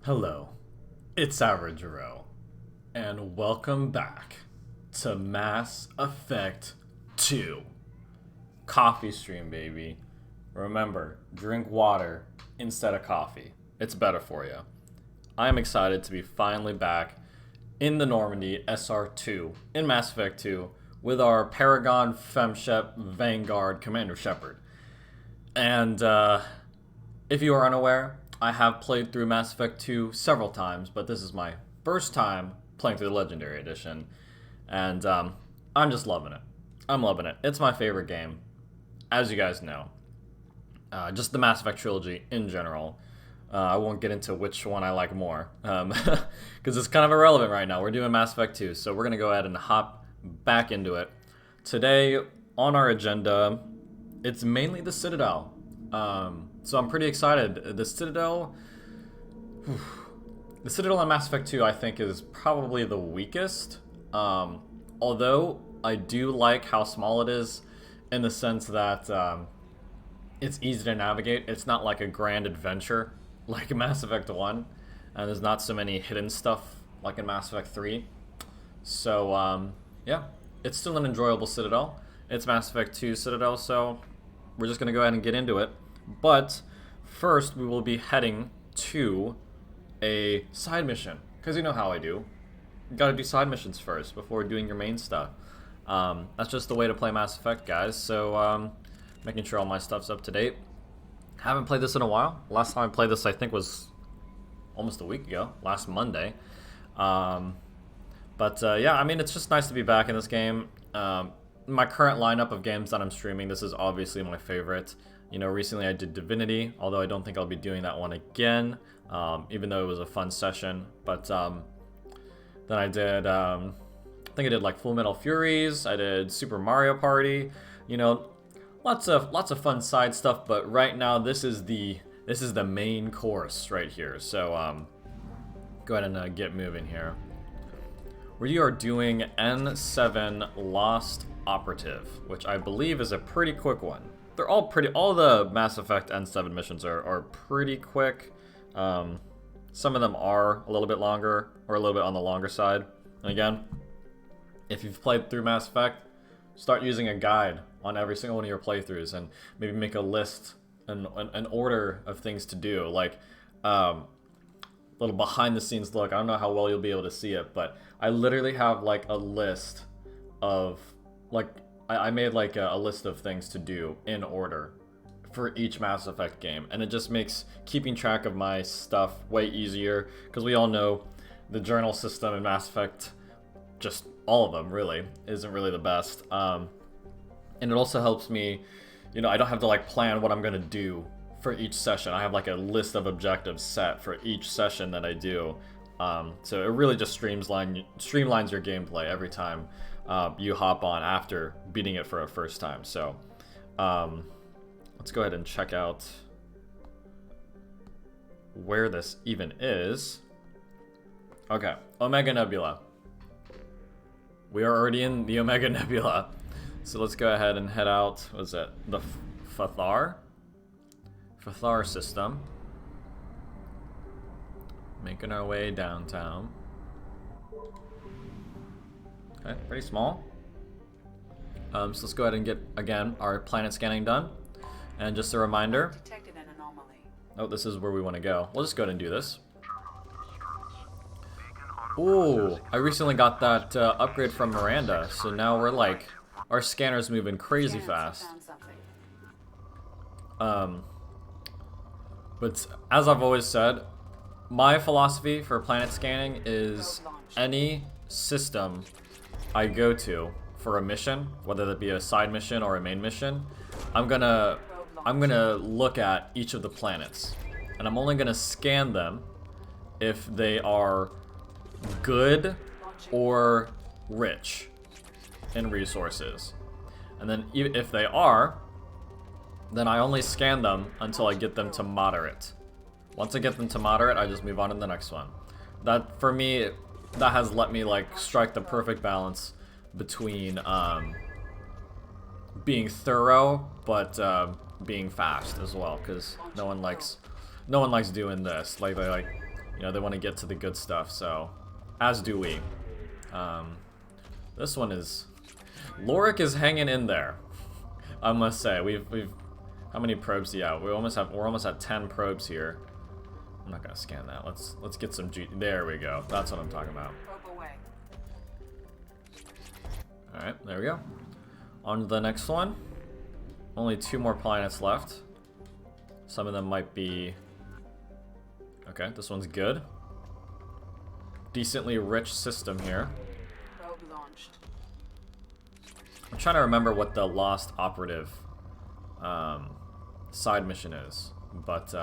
Hello, it's Average Row, and welcome back to Mass Effect 2. Coffee stream, baby. Remember, drink water instead of coffee. It's better for you. I'm excited to be finally back in the Normandy SR2 in Mass Effect 2 with our Paragon, FemShep, Vanguard, Commander Shepard. And if you are unaware, I have played through Mass Effect 2 several times, but this is my first time playing through the Legendary Edition, and I'm just loving it. I'm loving it. It's my favorite game, as you guys know. Just the Mass Effect trilogy in general. I won't get into which one I like more, because it's kind of irrelevant right now. We're doing Mass Effect 2, so we're going to go ahead and hop back into it. Today, on our agenda, it's mainly the Citadel. So I'm pretty excited. The Citadel in Mass Effect 2, I think, is probably the weakest. Although I do like how small it is, in the sense that it's easy to navigate. It's not like a grand adventure like Mass Effect 1, and there's not so many hidden stuff like in Mass Effect 3. So yeah, it's still an enjoyable Citadel. It's Mass Effect 2 Citadel, so we're just gonna go ahead and get into it. But first, we will be heading to a side mission, because you know how I do. You gotta do side missions first before doing your main stuff. That's just the way to play Mass Effect, guys. So making sure all my stuff's up to date. Haven't played this in a while. Last time I played this, I think, was almost a week ago, last Monday. Yeah, I mean, it's just nice to be back in this game. My current lineup of games that I'm streaming, this is obviously my favorite. You know, recently I did Divinity, although I don't think I'll be doing that one again, even though it was a fun session. But then I did, I think I did like Full Metal Furies, I did Super Mario Party, you know, lots of fun side stuff. But right now, this is the main course right here. So go ahead and get moving here. We are doing N7 Lost Operative, which I believe is a pretty quick one. They're all the Mass Effect N7 missions are pretty quick. Some of them are a little bit longer, or a little bit on the longer side. And again, if you've played through Mass Effect, start using a guide on every single one of your playthroughs, and maybe make a list, an order of things to do. Like, little behind the scenes look. I don't know how well you'll be able to see it, but I literally have like a list of, like, I made like a list of things to do in order for each Mass Effect game, and it just makes keeping track of my stuff way easier, because we all know the journal system in Mass Effect, just all of them really, isn't really the best. And it also helps me, you know, I don't have to like plan what I'm gonna do for each session. I have like a list of objectives set for each session that I do. So it really just streamlines your gameplay every time you hop on after beating it for a first time. So let's go ahead and check out where this even is. Okay, Omega Nebula. We are already in the Omega Nebula. So let's go ahead and head out. What is it? The Fathar system. Making our way downtown. Okay, pretty small. So let's go ahead and get, again, our planet scanning done. And just a reminder. Detected an anomaly. Oh, this is where we want to go. We'll just go ahead and do this. Ooh, I recently got that upgrade from Miranda, so now we're like, our scanner's moving crazy fast. But as I've always said, my philosophy for planet scanning is any system I go to for a mission, whether that be a side mission or a main mission, I'm gonna look at each of the planets, and I'm only gonna scan them if they are good or rich in resources. And then if they are, then I only scan them until I get them to moderate. Once I get them to moderate, I just move on to the next one. That, for me, that has let me like strike the perfect balance between being thorough but being fast as well, because no one likes doing this. Like, they like You know, they want to get to the good stuff, so as do we. This one is... Lorik is hanging in there, I must say. We've how many probes do you have? We're almost at 10 probes here. I'm not gonna scan that. Let's get some there we go. That's what I'm talking about. Alright, there we go. On to the next one. Only 2 more planets left. Some of them might be... Okay, this one's good. Decently rich system here. Probe launched. I'm trying to remember what the Lost Operative side mission is, but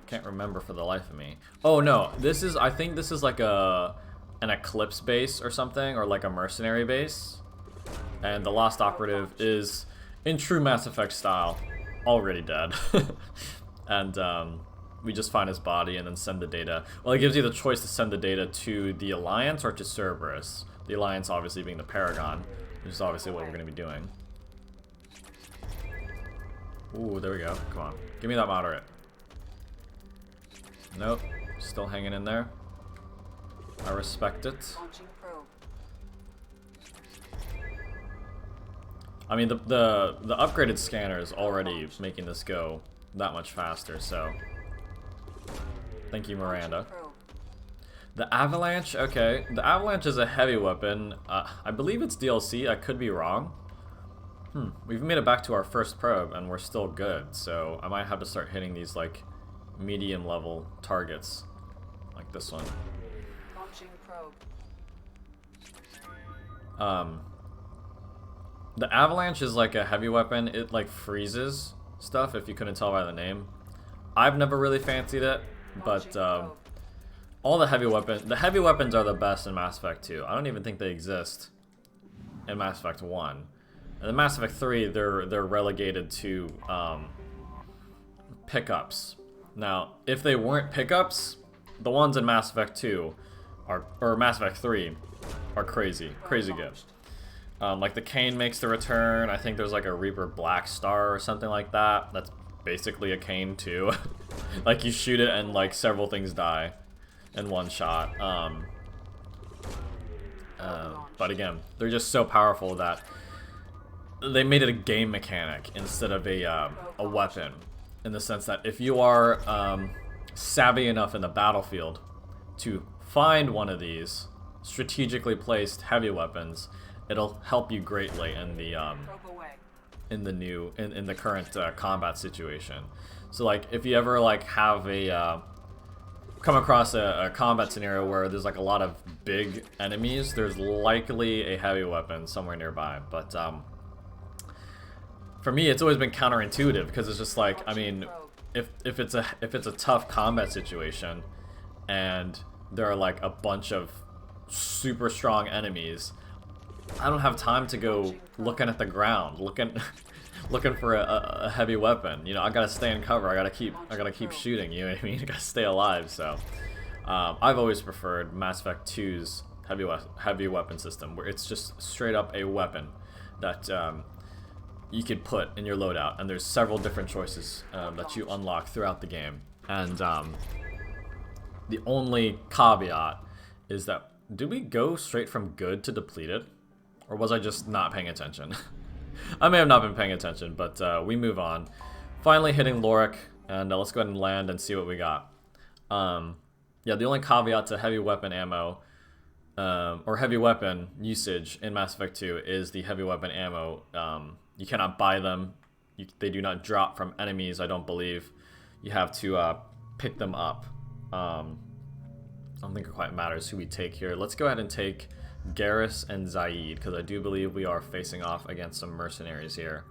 can't remember for the life of me. Oh no, this is, I think this is like an Eclipse base or something, or like a mercenary base. And the Lost Operative is, in true Mass Effect style, already dead. And we just find his body and then send the data. Well, it gives you the choice to send the data to the Alliance or to Cerberus. The Alliance obviously being the Paragon, which is obviously what we're going to be doing. Ooh, there we go. Come on. Give me that moderate. Nope. Still hanging in there. I respect it. I mean, the upgraded scanner is already making this go that much faster, so... Thank you, Miranda. The Avalanche, okay. The Avalanche is a heavy weapon. I believe it's DLC, I could be wrong. We've made it back to our first probe, and we're still good, so I might have to start hitting these, like, medium-level targets. Like this one. Launching probe. The Avalanche is like a heavy weapon. It, like, freezes stuff, if you couldn't tell by the name. I've never really fancied it, but, all the heavy weapons are the best in Mass Effect 2. I don't even think they exist in Mass Effect 1. And in Mass Effect 3, they're relegated to pickups. Now, if they weren't pickups, the ones in Mass Effect 2 or Mass Effect 3 are crazy good. Like the Cane makes the return. I think there's like a Reaper Black Star or something like that. That's basically a Cane too. Like you shoot it and like several things die in one shot. But again, they're just so powerful that they made it a game mechanic instead of a weapon, in the sense that if you are savvy enough in the battlefield to find one of these strategically placed heavy weapons, it'll help you greatly in the current combat situation. So like if you ever like have a come across a combat scenario where there's like a lot of big enemies, there's likely a heavy weapon somewhere nearby. But for me, it's always been counterintuitive, because it's just like, I mean, if it's a tough combat situation and there are like a bunch of super strong enemies, I don't have time to go looking at the ground, looking for a heavy weapon. You know, I gotta stay in cover. I gotta keep shooting. You know what I mean? I gotta stay alive. So, I've always preferred Mass Effect 2's heavy weapon system, where it's just straight up a weapon that you could put in your loadout, and there's several different choices that you unlock throughout the game. And the only caveat is that, did we go straight from good to depleted? Or was I just not paying attention? I may have not been paying attention, but we move on. Finally hitting Lorik, and let's go ahead and land and see what we got. Yeah, the only caveat to heavy weapon ammo, or heavy weapon usage in Mass Effect 2 is the heavy weapon ammo. You cannot buy them. They do not drop from enemies, I don't believe. You have to pick them up. I don't think it quite matters who we take here. Let's go ahead and take Garrus and Zaid, because I do believe we are facing off against some mercenaries here.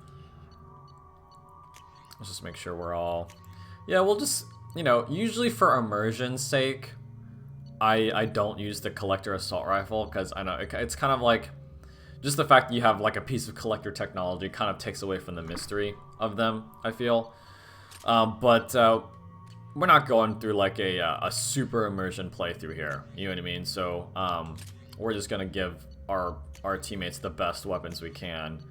Let's just make sure we're all... Yeah, we'll just, you know, usually for immersion's sake, I don't use the Collector Assault Rifle, because I know it's kind of like... Just the fact that you have like a piece of Collector technology kind of takes away from the mystery of them, I feel. But we're not going through like a super immersion playthrough here, you know what I mean? So we're just gonna give our teammates the best weapons we can,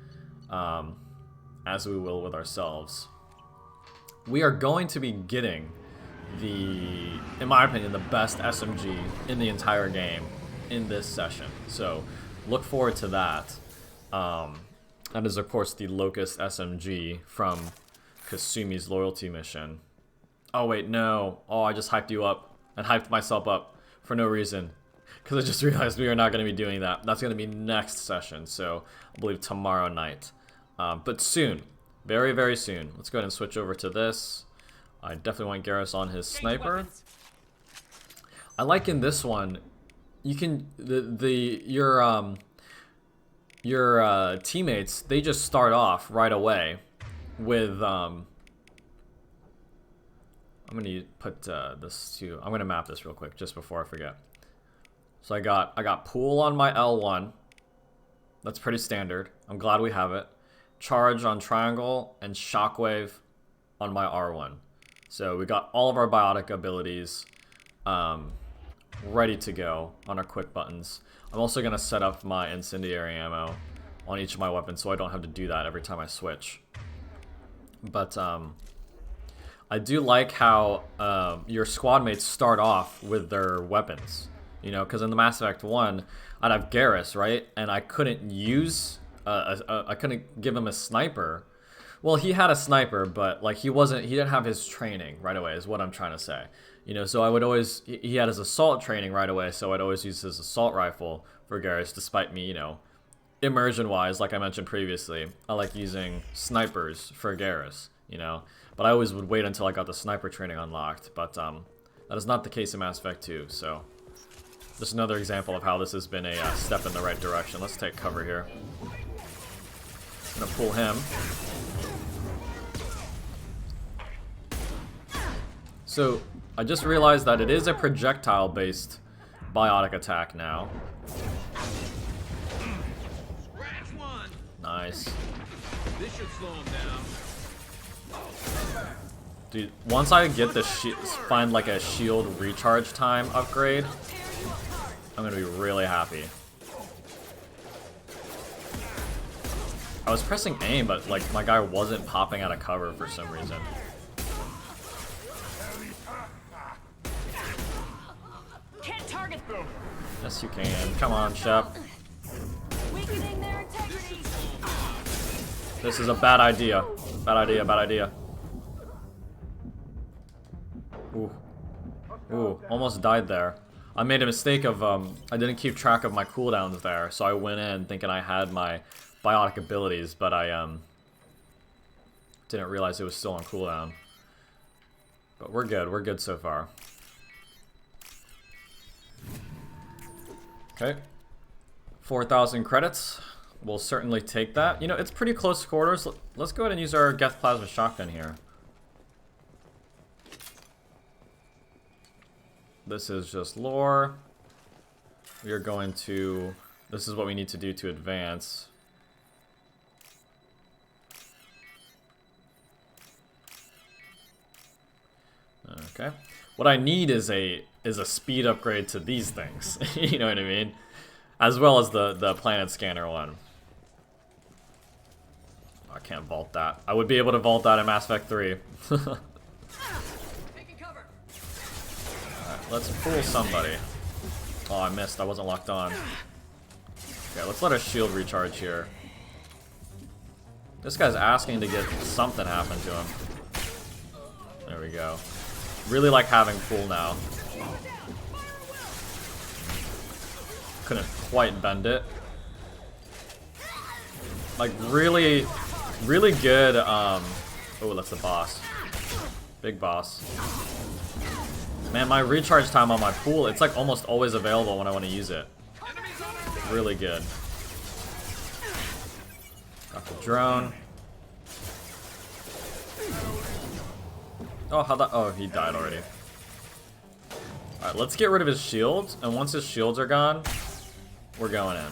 as we will with ourselves. We are going to be getting in my opinion, the best SMG in the entire game in this session. So look forward to that. That is, of course, the Locust SMG from Kasumi's loyalty mission. Oh, wait, no. Oh, I just hyped you up and hyped myself up for no reason. Because I just realized we are not going to be doing that. That's going to be next session, so I believe tomorrow night. But soon. Very, very soon. Let's go ahead and switch over to this. I definitely want Garrus on his sniper. I like in this one, you can your teammates, they just start off right away with I'm gonna put this to, I'm gonna map this real quick just before I forget. So I got pool on my L1. That's pretty standard. I'm glad we have it. Charge on triangle and shockwave on my R1. So we got all of our biotic abilities ready to go on our quick buttons. I'm also gonna set up my incendiary ammo on each of my weapons so I don't have to do that every time I switch. But I do like how your squad mates start off with their weapons. You know, because in the Mass Effect 1, I'd have Garrus, right? And I couldn't use, I couldn't give him a sniper. Well, he had a sniper, but like he didn't have his training right away, is what I'm trying to say. You know, so I would always, he had his assault training right away, so I'd always use his assault rifle for Garrus, despite me, you know, immersion-wise, like I mentioned previously, I like using snipers for Garrus, you know. But I always would wait until I got the sniper training unlocked, but that is not the case in Mass Effect 2, so just another example of how this has been a step in the right direction. Let's take cover here. I'm gonna pull him. So, I just realized that it is a projectile-based biotic attack now. Nice. This should slow him down. Dude, once I get the find like a shield recharge time upgrade, I'm gonna be really happy. I was pressing aim, but like my guy wasn't popping out of cover for some reason. Can't target them. Yes, you can. Come on, Shep. Weakening their integrity. This is a bad idea. Bad idea, bad idea. Ooh. Ooh, almost died there. I made a mistake of, I didn't keep track of my cooldowns there, so I went in thinking I had my biotic abilities, but I, didn't realize it was still on cooldown. But we're good so far. Okay. 4,000 credits. We'll certainly take that. You know, it's pretty close quarters. Let's go ahead and use our Geth Plasma Shotgun here. This is just lore. We are going to... This is what we need to do to advance. Okay. What I need is a speed upgrade to these things. You know what I mean? As well as the planet scanner one. I can't vault that. I would be able to vault that in Mass Effect 3. Alright, let's fool somebody. Oh, I missed. I wasn't locked on. Okay, let's let our shield recharge here. This guy's asking to get something happen to him. There we go. Really like having pool now. Couldn't quite bend it. Like really good, oh, that's the boss. Big boss. Man, my recharge time on my pool, it's like almost always available when I want to use it. Really good. Got the drone. Oh, how'd that, oh, he died already. Alright, let's get rid of his shields, and once his shields are gone, we're going in.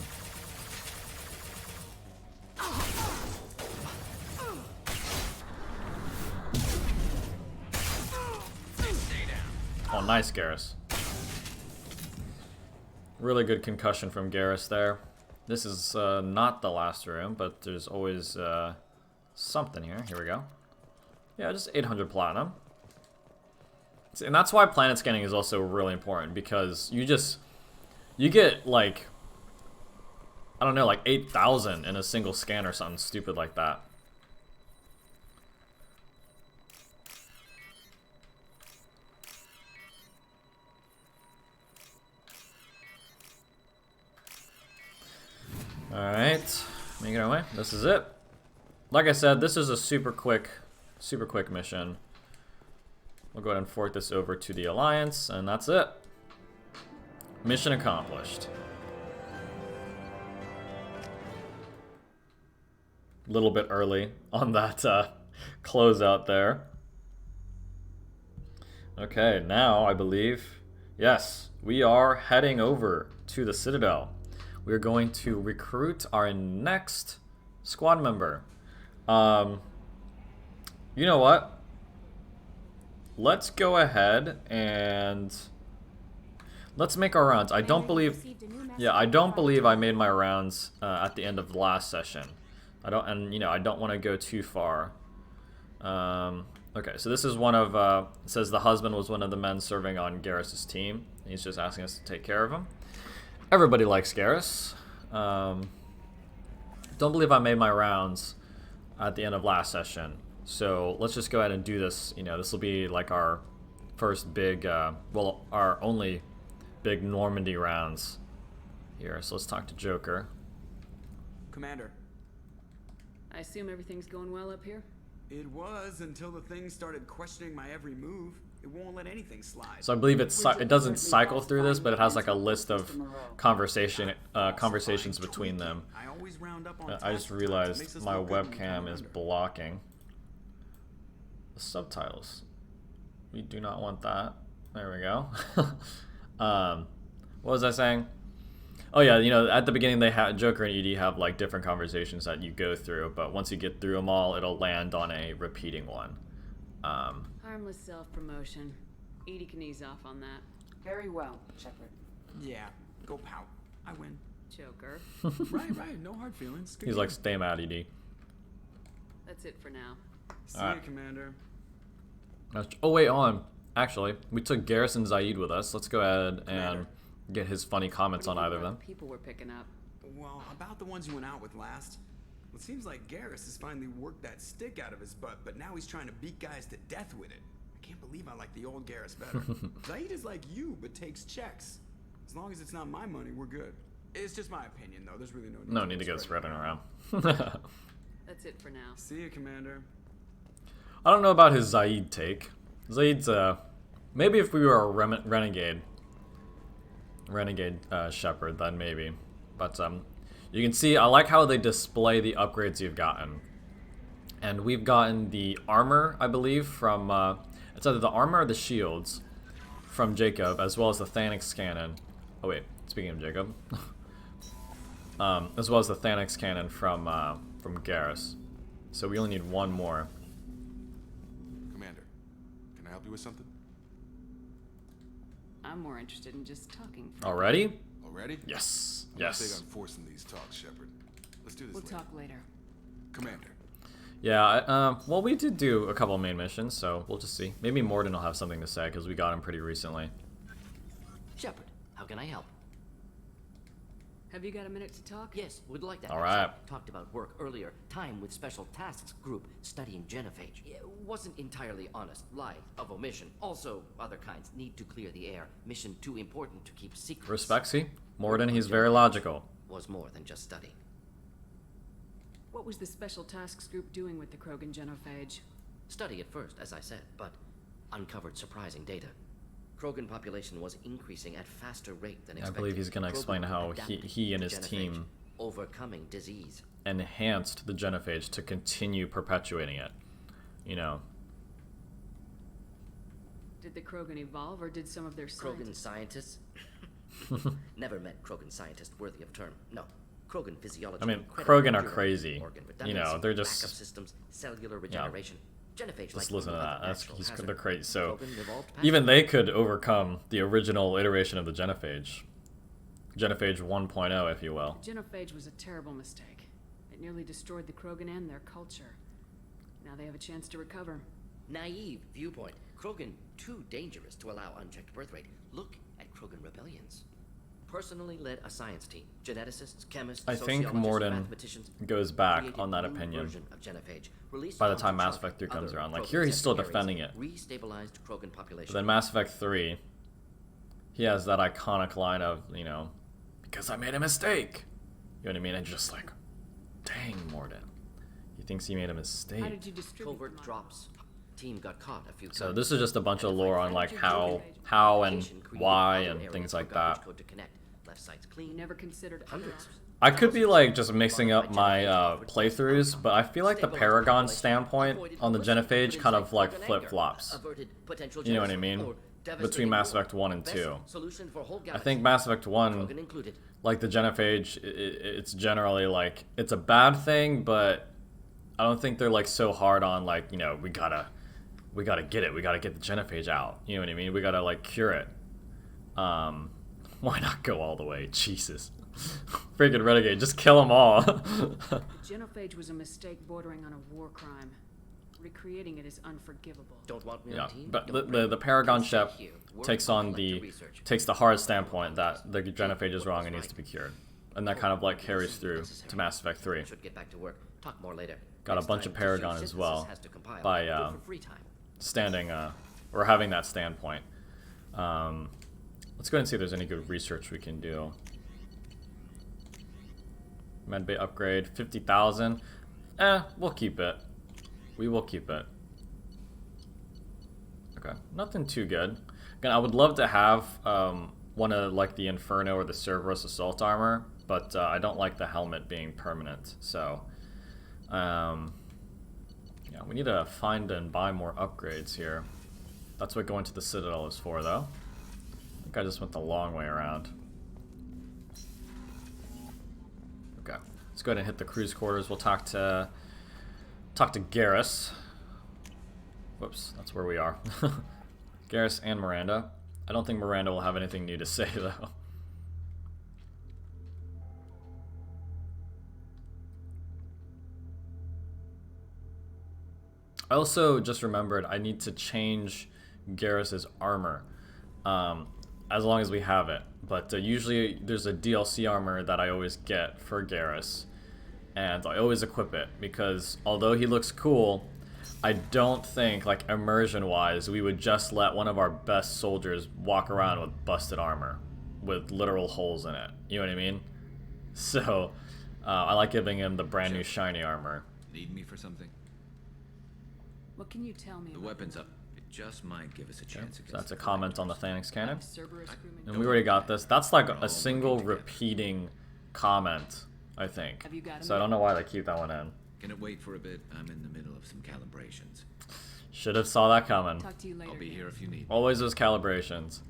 Oh, nice, Garrus. Really good concussion from Garrus there. This is not the last room, but there's always something here. Here we go. Yeah, just 800 platinum. And that's why planet scanning is also really important, because you get like, I don't know, like 8,000 in a single scan or something stupid like that. Alright, make it our way. This is it. Like I said, this is a super quick mission. We'll go ahead and fork this over to the Alliance, and that's it. Mission accomplished. A little bit early on that closeout there. Okay, now I believe, yes, we are heading over to the Citadel. We're going to recruit our next squad member. You know what? Let's go ahead and let's make our rounds. I don't believe I made my rounds at the end of the last session. I don't want to go too far. Okay, so this is one of it says the husband was one of the men serving on Garrus's team. He's just asking us to take care of him. Everybody likes Garrus. Don't believe I made my rounds at the end of last session. So let's just go ahead and do this. You know, this will be like our first big, well, our only big Normandy rounds here. So let's talk to Joker. Commander. I assume everything's going well up here? It was until the thing started questioning my every move. It won't let anything slide. So I believe it doesn't cycle through this, but it has like a list of conversations between them. I always round up on I just realized my webcam is blocking the subtitles. We do not want that. There we go. What was I saying? Oh yeah, you know, at the beginning they have Joker and ED have like different conversations that you go through, but once you get through them all, it'll land on a repeating one. Harmless self-promotion. Edie can ease off on that. Very well, Shepard. Yeah, go pout. I win. Joker. Right, no hard feelings. Good He's game. like, stay mad, ED. That's it for now. See Alright. ya, Commander. Oh wait, actually, we took Garrison Zaid with us. Let's go ahead and get his funny comments on either of them. People were picking up. Well, about the ones you went out with last. It seems like Garrus has finally worked that stick out of his butt, but now he's trying to beat guys to death with it. I can't believe I like the old Garrus better. Zaid is like you, but takes checks. As long as it's not my money, we're good. It's just my opinion, though. There's really no need to go spreading around. That's it for now. See ya, Commander. I don't know about his Zaid take. Zaid's, maybe if we were a renegade Shepherd, then maybe. But, you can see, I like how they display the upgrades you've gotten. And we've gotten the armor, I believe, from, it's either the armor or the shields from Jacob, as well as the Thanix cannon. Oh wait, speaking of Jacob. As well as the Thanix cannon from Garrus. So we only need one more. Commander, can I help you with something? I'm more interested in just talking. Already? Already? Yes. I'm not big on forcing these talks, Shepard. Let's do this We'll later. talk later. Commander. Yeah, well, we did do a couple main missions, so we'll just see. Maybe Morden will have something to say, because we got him pretty recently. Shepard, how can I help? Have you got a minute to talk? Yes, would like that. All right. Talked about work earlier. Time with Special Tasks Group studying genophage. It wasn't entirely honest. Lie of omission. Also, other kinds need to clear the air. Mission too important to keep secret. Respect, see? Morden, he's very logical. Was more than just studying. What was the Special Tasks Group doing with the Krogan genophage? Study at first, as I said, but uncovered surprising data. Krogan population was increasing at faster rate than I expected. believe he's going to explain how Adapted he and to his genophage, team overcoming disease. enhanced the genophage to continue perpetuating it. You know. Did the Krogan evolve, or did some of their Krogan scientists? scientists? Never met Krogan scientist worthy of term. No. Krogan physiology. I mean, incredibly Krogan are accurate. crazy. Organ You know, redundancy, they're just... backup systems, cellular regeneration. Genophage Just like listen to any that. other natural hazard. They're crazy. So, Krogan evolved even passively. they could overcome the original iteration of the genophage. Genophage 1.0, if you will. The genophage was a terrible mistake. It nearly destroyed the Krogan and their culture. Now they have a chance to recover. Naive viewpoint. Krogan too dangerous to allow unchecked birth rate. Look at Krogan rebellions. Personally led a science team, geneticists, chemists, I think sociologists, Morden mathematicians goes back created on that new opinion version of genophage, released by the onto time Mass Charter. Effect 3 comes Other around. Like, Krogan here he's still secretaries defending it. Restabilized Krogan population. But then Mass Effect 3, he has that iconic line of, you know, because I made a mistake. You know what I mean? And just like, dang, Morden. He thinks he made a How mistake. did you distribute Covert the drops. Team got caught a few times. So this is just a bunch of lore on like how and Location created why other and areas things for like garbage that. code to connect. Left side's You clean. never considered other Hundreds. options? I could be like just mixing up my playthroughs, but I feel like the Paragon standpoint on the genophage kind of like flip-flops. You know what I mean? Between Mass Effect 1 and 2. I think Mass Effect 1, like the genophage, it's generally like, it's a bad thing, but I don't think they're like so hard on like, you know, we gotta get it, we gotta get the genophage out. You know what I mean? We gotta like cure it. Why not go all the way? Jesus. Freaking Renegade, just kill them all. The genophage was a mistake bordering on a war crime. Recreating it is unforgivable. Don't want me Yeah, on team? but Don't the worry. Paragon Stay ship here. Work takes on on collector the research. takes the hard standpoint that the genophage is wrong and needs to be cured, and that kind of like carries through to Mass Effect 3. Should get back to work. Talk more later. Got a Next bunch of time, Paragon tissue as well synthesis has to compile. by Do it for free time. standing or having that standpoint. Let's go ahead and see if there's any good research we can do. Medbay upgrade 50,000. We'll keep it. We will keep it. Okay, nothing too good. Again, I would love to have one of like the Inferno or the Cerberus assault armor, but I don't like the helmet being permanent. So, yeah, we need to find and buy more upgrades here. That's what going to the Citadel is for, though. I think I just went the long way around. Okay, let's go ahead and hit the cruise quarters. We'll talk to Garrus. Whoops, that's where we are. Garrus and Miranda. I don't think Miranda will have anything new to say, though. I also just remembered I need to change Garrus's armor, as long as we have it. But usually there's a DLC armor that I always get for Garrus, and I always equip it, because although he looks cool, I don't think, like, immersion-wise, we would just let one of our best soldiers walk around with busted armor, with literal holes in it. You know what I mean? So, I like giving him the brand new shiny armor. Need me for something? What can you tell me? The about weapon's up. It just might give us a chance against So that's a the comment on the Collectors. Thanix cannon. Cerberus crewman? And we already got this. That's like a all single working together. repeating comment, I think. Have you got him So I don't yet? know why they keep that one in. Can it wait for a bit? I'm in the middle of some calibrations. Should have saw that coming. Talk to you later. I'll be here if you need. Always those calibrations.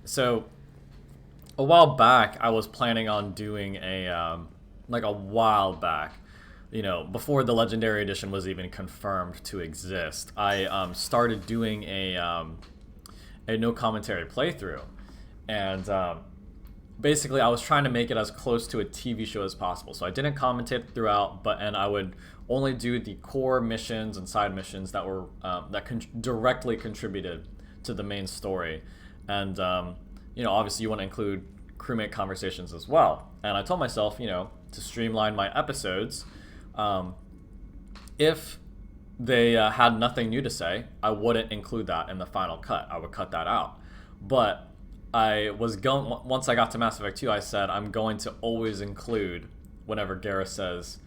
So a while back, I was planning on doing a like a while back, you know, before the Legendary Edition was even confirmed to exist. I started doing a no commentary playthrough, and basically I was trying to make it as close to a TV show as possible. So I didn't commentate throughout, and I would only do the core missions and side missions that were directly contributed to the main story. And you know, obviously you want to include crewmate conversations as well. And I told myself, you know, to streamline my episodes, if they had nothing new to say, I wouldn't include that in the final cut. I would cut that out. But I was going, once I got to Mass Effect 2, I said I'm going to always include whenever Garrus says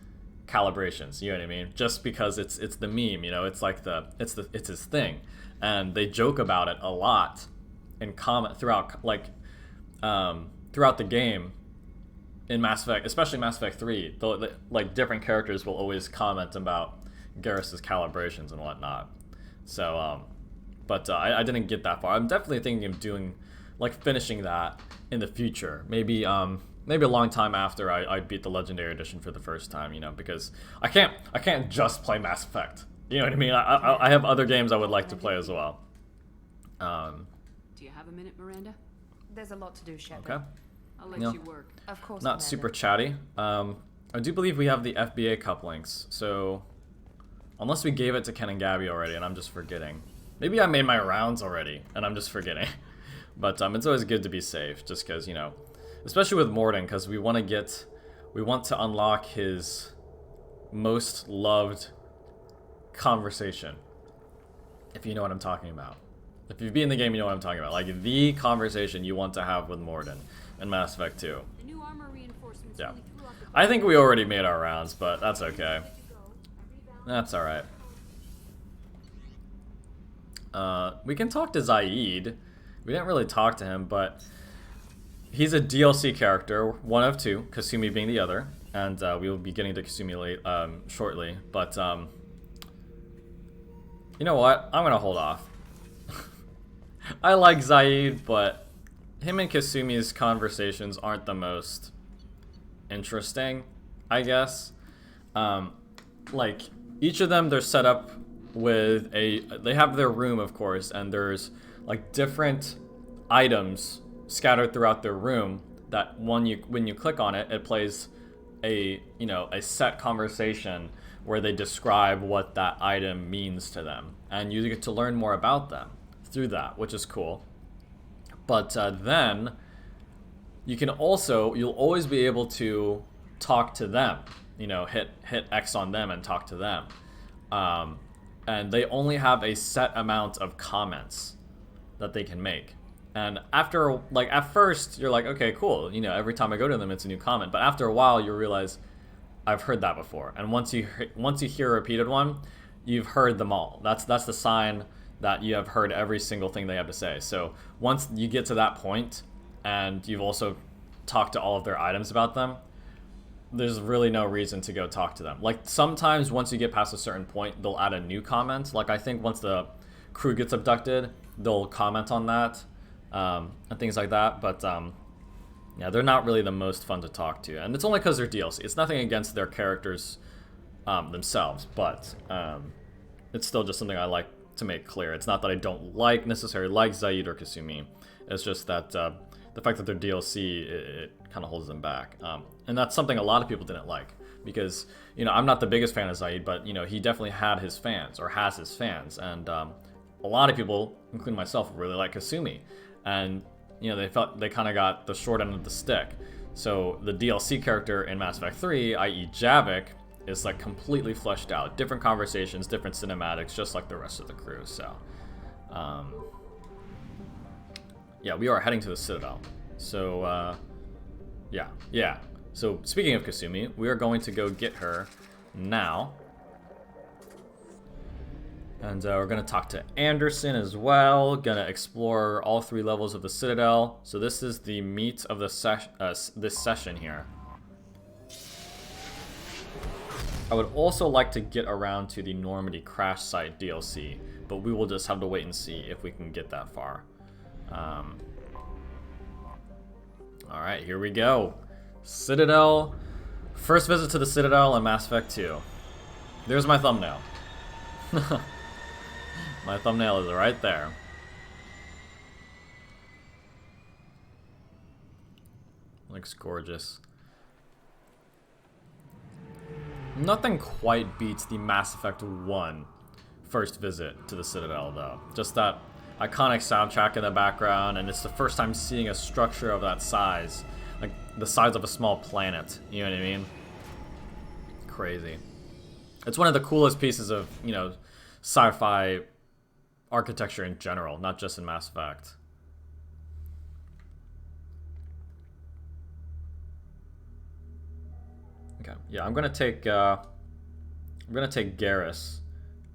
calibrations, you know what I mean? Just because it's the meme, you know, it's like it's his thing. And they joke about it a lot in comment throughout, like throughout the game in Mass Effect, especially Mass Effect 3, like different characters will always comment about Garrus's calibrations and whatnot. So but I didn't get that far. I'm definitely thinking of doing, like, finishing that in the future. Maybe maybe a long time after I beat the Legendary Edition for the first time, you know, because I can't just play Mass Effect. You know what I mean? I have other games I would like to play as well. Do you have a minute, Miranda? There's a lot to do, Shepard. Okay. I'll let No. you work. Of course, Not Commander. super chatty. I do believe we have the FBA couplings, so unless we gave it to Ken and Gabby already and I'm just forgetting. Maybe I made my rounds already, and I'm just forgetting. But it's always good to be safe, just because, you know, especially with Morden, because we want to unlock his most loved conversation. If you know what I'm talking about. If you've been in the game, you know what I'm talking about. Like, the conversation you want to have with Morden in Mass Effect 2. The new armor reinforcements Yeah. really threw off the I think we already made our rounds, but that's okay. That's alright. We can talk to Zaid. We didn't really talk to him, but he's a DLC character, one of two, Kasumi being the other, and we will be getting to Kasumi shortly, but you know what? I'm gonna hold off. I like Zaid, but him and Kasumi's conversations aren't the most interesting, I guess. Like, each of them, they're set up with they have their room, of course, and there's like different items scattered throughout their room that when you click on it, it plays a set conversation where they describe what that item means to them, and you get to learn more about them through that, which is cool. But then you'll always be able to talk to them, you know, hit X on them and talk to them, and they only have a set amount of comments that they can make. And after, like, at first you're like, okay, cool, you know, every time I go to them it's a new comment, but after a while you realize I've heard that before, and once you hear a repeated one, you've heard them all. That's the sign that you have heard every single thing they have to say. So once you get to that point and you've also talked to all of their items about them, there's really no reason to go talk to them. Like, sometimes once you get past a certain point, they'll add a new comment. Like, I think once the crew gets abducted, they'll comment on that, and things like that. But yeah, they're not really the most fun to talk to, and it's only because they're DLC. It's nothing against their characters themselves, but it's still just something I like to make clear. It's not that I don't necessarily like Zaid or Kasumi. It's just that the fact that they're DLC, it kind of holds them back, and that's something a lot of people didn't like, because, you know, I'm not the biggest fan of Zaid, but, you know, he definitely had his fans, or has his fans, and a lot of people, including myself, really like Kasumi, and, you know, they felt they kind of got the short end of the stick. So the DLC character in Mass Effect 3, i.e. Javik, is like completely fleshed out, different conversations, different cinematics, just like the rest of the crew. So yeah, we are heading to the Citadel. So yeah. So speaking of Kasumi, we are going to go get her now. And we're going to talk to Anderson as well. Going to explore all 3 levels of the Citadel. So this is the meat of the this session here. I would also like to get around to the Normandy Crash Site DLC, but we will just have to wait and see if we can get that far. Alright, here we go. Citadel. First visit to the Citadel in Mass Effect 2. There's my thumbnail. My thumbnail is right there. Looks gorgeous. Nothing quite beats the Mass Effect 1 first visit to the Citadel, though. Just that iconic soundtrack in the background, and it's the first time seeing a structure of that size. Like, the size of a small planet, you know what I mean? Crazy. It's one of the coolest pieces of, you know, sci-fi architecture in general, not just in Mass Effect. Okay, yeah, I'm gonna take Garrus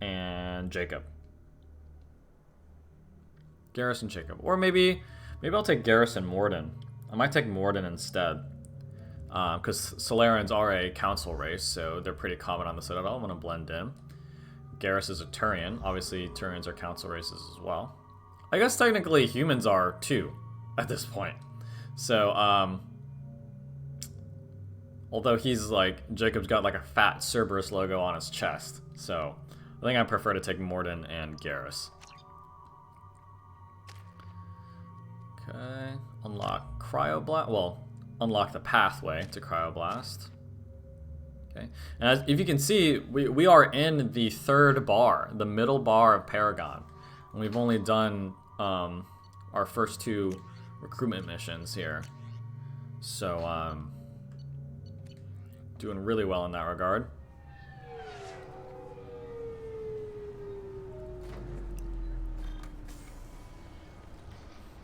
and Jacob. Garrus and Jacob, or maybe I'll take Garrus and Morden. I might take Morden instead, because Solarians are a council race, so they're pretty common on the Citadel. I'm gonna blend in. Garrus is a Turian. Obviously, Turians are council races as well. I guess technically humans are too at this point. So, although he's like, Jacob's got like a fat Cerberus logo on his chest. So, I think I prefer to take Morden and Garrus. Okay, unlock Cryoblast. Well, unlock the pathway to Cryoblast. Okay, and if you can see, we are in the 3rd bar, the middle bar of Paragon. We've only done our first 2 recruitment missions here. So, doing really well in that regard.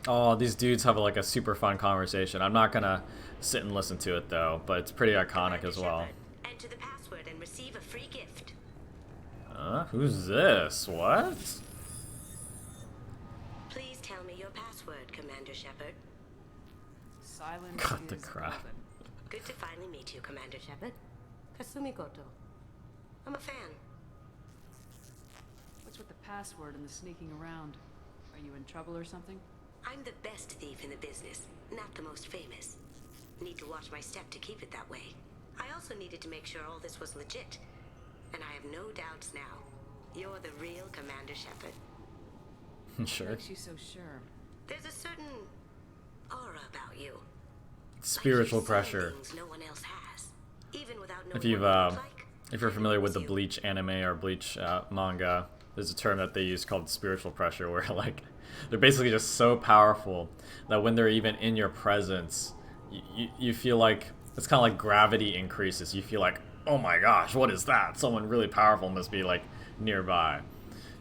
Oh, these dudes have like a super fun conversation. I'm not gonna sit and listen to it though, but it's pretty iconic as well. Enter the password and receive a free gift. Who's this? What? Please tell me your password, Commander Shepard. Silence Cut the is crap. golden. Good to finally meet you, Commander Shepard. Kasumi Goto. I'm a fan. What's with the password and the sneaking around? Are you in trouble or something? I'm the best thief in the business, not the most famous. Need to watch my step to keep it that way. I also needed to make sure all this was legit. And I have no doubts now. You're the real Commander Shepard. Sure. Makes you so sure. There's a certain aura about you. Spiritual Like you've seen pressure. things no one else has. Even without knowing If you've what you look like, if you're I familiar know with the it's you. Bleach anime or Bleach manga, there's a term that they use called spiritual pressure, where like they're basically just so powerful that when they're even in your presence, you feel like it's kind of like gravity increases. You feel like, oh my gosh, what is that? Someone really powerful must be like nearby.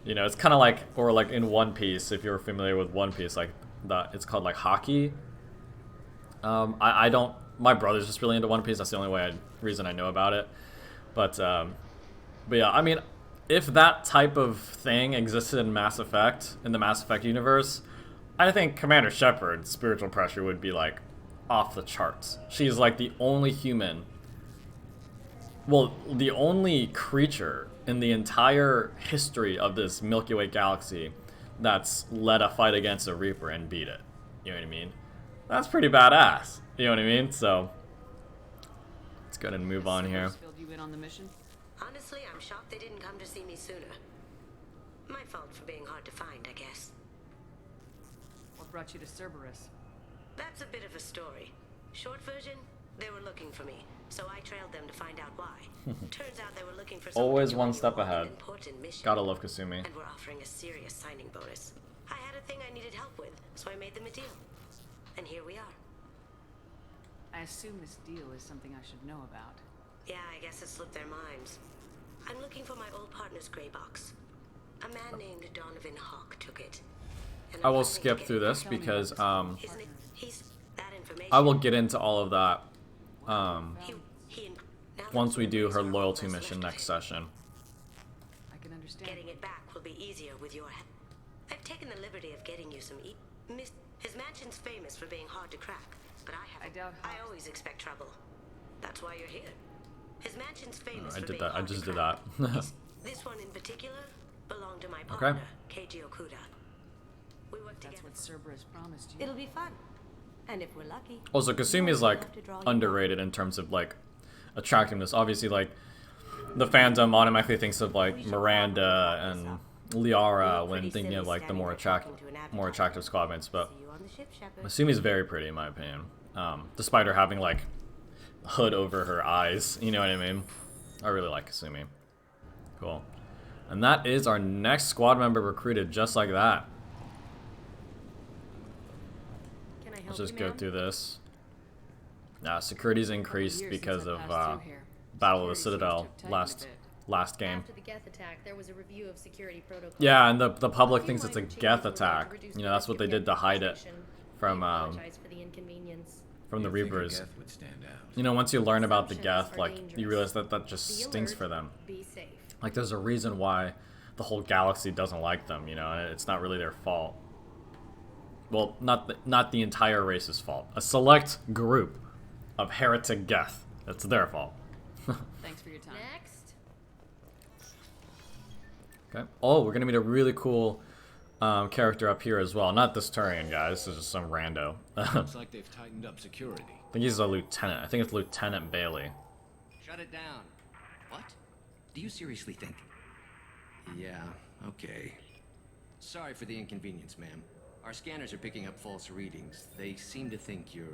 You know, it's kind of like, or like in One Piece, if you're familiar with One Piece, like it's called like hockey. I don't. My brother's just really into One Piece. That's the only reason I know about it. But yeah, I mean, if that type of thing existed in Mass Effect, in the Mass Effect universe, I think Commander Shepard's spiritual pressure would be like off the charts. She's like the only human, well, the only creature in the entire history of this Milky Way galaxy that's led a fight against a Reaper and beat it. You know what I mean? That's pretty badass. You know what I mean? So let's go ahead and move on here. Filled you in on the mission? Honestly, I'm shocked they didn't come to see me sooner. My fault for being hard to find, I guess. What brought you to Cerberus? That's a bit of a story. Short version, they were looking for me, so I trailed them to find out why. Turns out they were looking for someone Always to one join step you on an ahead. important mission. Gotta love Kasumi. And were offering a serious signing bonus. I had a thing I needed help with, so I made them a deal. And here we are. I assume this deal is something I should know about. Yeah, I guess it slipped their minds. I'm looking for my old partner's gray box. A man named Donovan Hawk took it. And I I'm will planning to skip get through it this back. because Isn't it? He's that information. I will get into all of that He and now that once we do Cerberus her are all loyalty that's mission left of next him, session. I can understand. Getting it back will be easier with your help. I've taken the liberty of getting you some His mansion's famous for being hard to crack, but I haven't. I doubt I Hawks. always expect trouble. That's why you're here. His mansion's famous I for did being that. I hard to just did crack. that. This one in particular belonged to my Okay. partner, Keiji Okuda. We worked That's together. what Cerberus promised you. It'll be fun. And if we're lucky. Also, Kasumi is like underrated in terms of like attractiveness. Obviously, like the fandom automatically thinks of like Miranda and Liara when thinking of like the more attractive squadmates, but See you on the ship, Shepard. Kasumi is very pretty in my opinion. Despite her having like hood over her eyes, you know what I mean? I really like Kasumi. Cool. And that is our next squad member recruited, just like that. Can I help Let's just you, go ma'am? through this. Security's increased years because since I of passed through here. Battle of the Security Citadel seems to have tightened a bit. last game. After the Geth attack, there was a review of security protocol. Yeah, and the public A few thinks it's a minor changes Geth were made to attack. reduce You the know, that's risk what of they did Geth to hide it infiltration. from We apologize for the inconvenience. from the You'd think a Reapers. Geth would stand out. You know, once you learn about the Assumptions Geth, are like you dangerous. realize that that just Be stinks alert, for them. Be safe. Like there's a reason why the whole galaxy doesn't like them. You know, and it's not really their fault. Well, not the entire race's fault. A select group of heretic Geth. It's their fault. Thanks for your time. Next. Okay. Oh, we're gonna meet a really cool character up here as well. Not this Turian guy. This is just some rando. I Looks like they've tightened up security. think he's a lieutenant. I think it's Lieutenant Bailey. Shut it down. What? Do you seriously think? Yeah, okay. Sorry for the inconvenience, ma'am. Our scanners are picking up false readings. They seem to think you're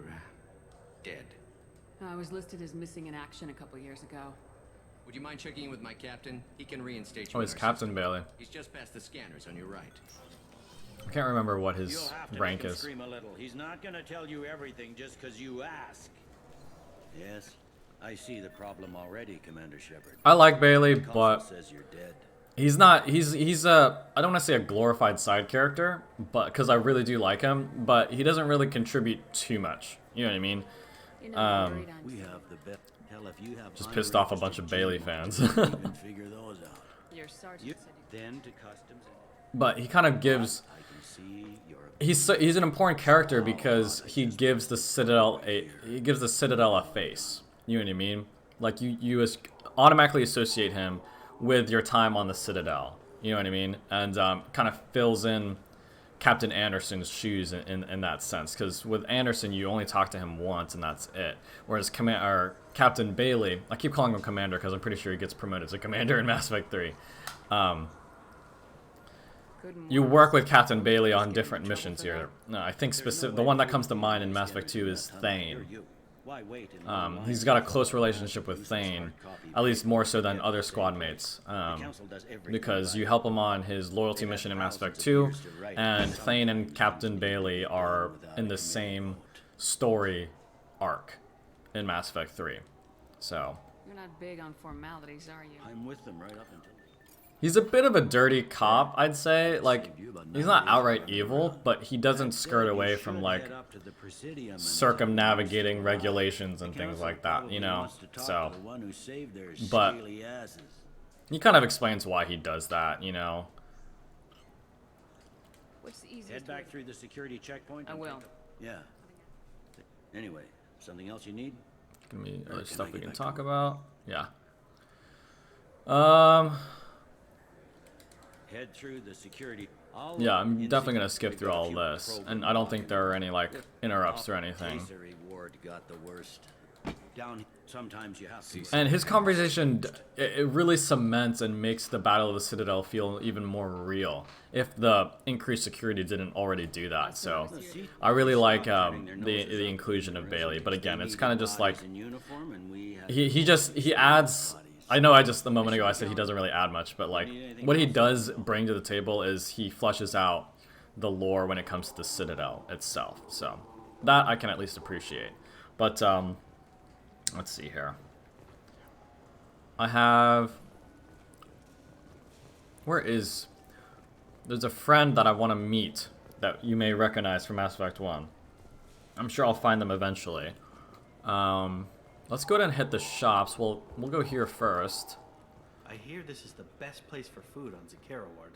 dead. I was listed as missing in action a couple years ago. Would you mind checking in with my captain? He can reinstate you. Oh, in it's our Captain system. Bailey. He's just past the scanners on your right. I can't remember what You'll his have to rank make him is. scream a little. He's not gonna tell you everything just because you ask. Yes, I see the problem already, Commander Shepard. I like Bailey, The council but says you're dead. he's not. He's a. I don't want to say a glorified side character, but because I really do like him, but he doesn't really contribute too much. You know what I mean? You know, I'm worried on We you. have the best. Hell, if you have Just pissed off a bunch of Bailey unregistered fans. you can figure those out. Your sergeant You, said you then to customs. But he kind of gives. I can see your. He's an important character because he gives the Citadel a face. You know what I mean? Like you automatically associate him with your time on the Citadel. You know what I mean? And kind of fills in Captain Anderson's shoes in that sense. Because with Anderson, you only talk to him once and that's it. Whereas Captain Bailey, I keep calling him Commander because I'm pretty sure he gets promoted to Commander in Mass Effect 3. You work with Captain Bailey on different missions here. No, I think the one that comes to mind in Mass Effect 2 is Thane. He's got a close relationship with Thane, at least more so than other squad mates, because you help him on his loyalty mission in Mass Effect 2, and Thane and Captain Bailey are in the same story arc in Mass Effect 3. So you're not big on formalities, are you? I'm with them right up until. he's a bit of a dirty cop, I'd say. Like, he's not outright evil, but he doesn't skirt away from, like, circumnavigating regulations and things like that, you know? So, but he kind of explains why he does that, you know? What's the easiest Head back way? through the security checkpoint. I and will. take a- Yeah. Anyway, something else you need? Give me Or other can stuff I we get can back talk to about. Yeah. Head through the security. All Yeah, of I'm the definitely gonna incidents skip we through got all you this, program and I don't think there are any, like, locked. interrupts or anything. Officer Ward got the worst. Down. Sometimes you have to. And his conversation, it really cements and makes the Battle of the Citadel feel even more real, if the increased security didn't already do that. So, I really like the inclusion of Bailey, but again, it's kind of just like, he adds, I know just a moment ago I said he doesn't really add much, but like, what he does bring to the table is he fleshes out the lore when it comes to the Citadel itself. So, that I can at least appreciate. But, let's see here. I have... There's a friend that I want to meet that you may recognize from Mass Effect 1. I'm sure I'll find them eventually. Let's go ahead and hit the shops. We'll go here first. I hear this is the best place for food on Zakara Ward.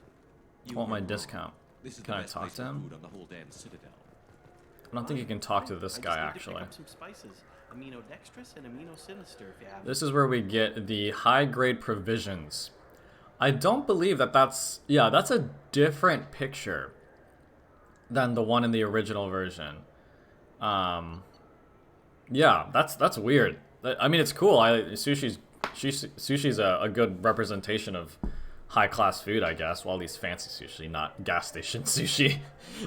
I want my discount. This is Can the I best talk place to for him? food on the whole damn Citadel. I don't think you can talk to this guy, I just need to actually. pick up some spices, aminodextrous and aminosinister if you have. This is where we get the high-grade provisions. I don't believe that's... Yeah, that's a different picture than the one in the original version. Yeah, that's weird. I mean, it's cool. Sushi's a good representation of high-class food, I guess. Well, at least fancy sushi, not gas station sushi.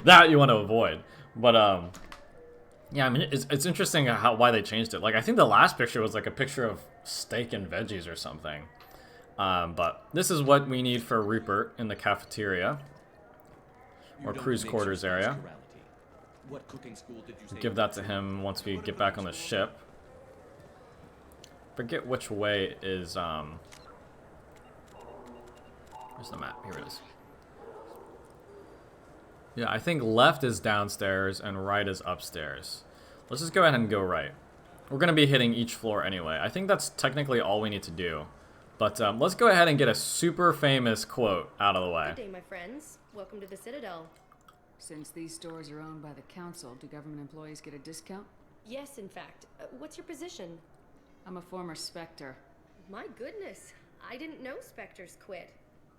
That you want to avoid. But, yeah, I mean, it's interesting why they changed it. Like, I think the last picture was like a picture of steak and veggies or something. But this is what we need for Rupert in the cafeteria. You Or don't cruise mix quarters your area. spirituality. What cooking school did you say Give you that went to him once we get back on the ship. Forget which way is, where's the map? Here it is. Yeah, I think left is downstairs and right is upstairs. Let's just go ahead and go right. We're going to be hitting each floor anyway. I think that's technically all we need to do. But let's go ahead and get a super famous quote out of the way. Good day, my friends. Welcome to the Citadel. Since these stores are owned by the council, do government employees get a discount? Yes, in fact. What's your position? I'm a former Spectre. My goodness. I didn't know Spectres quit.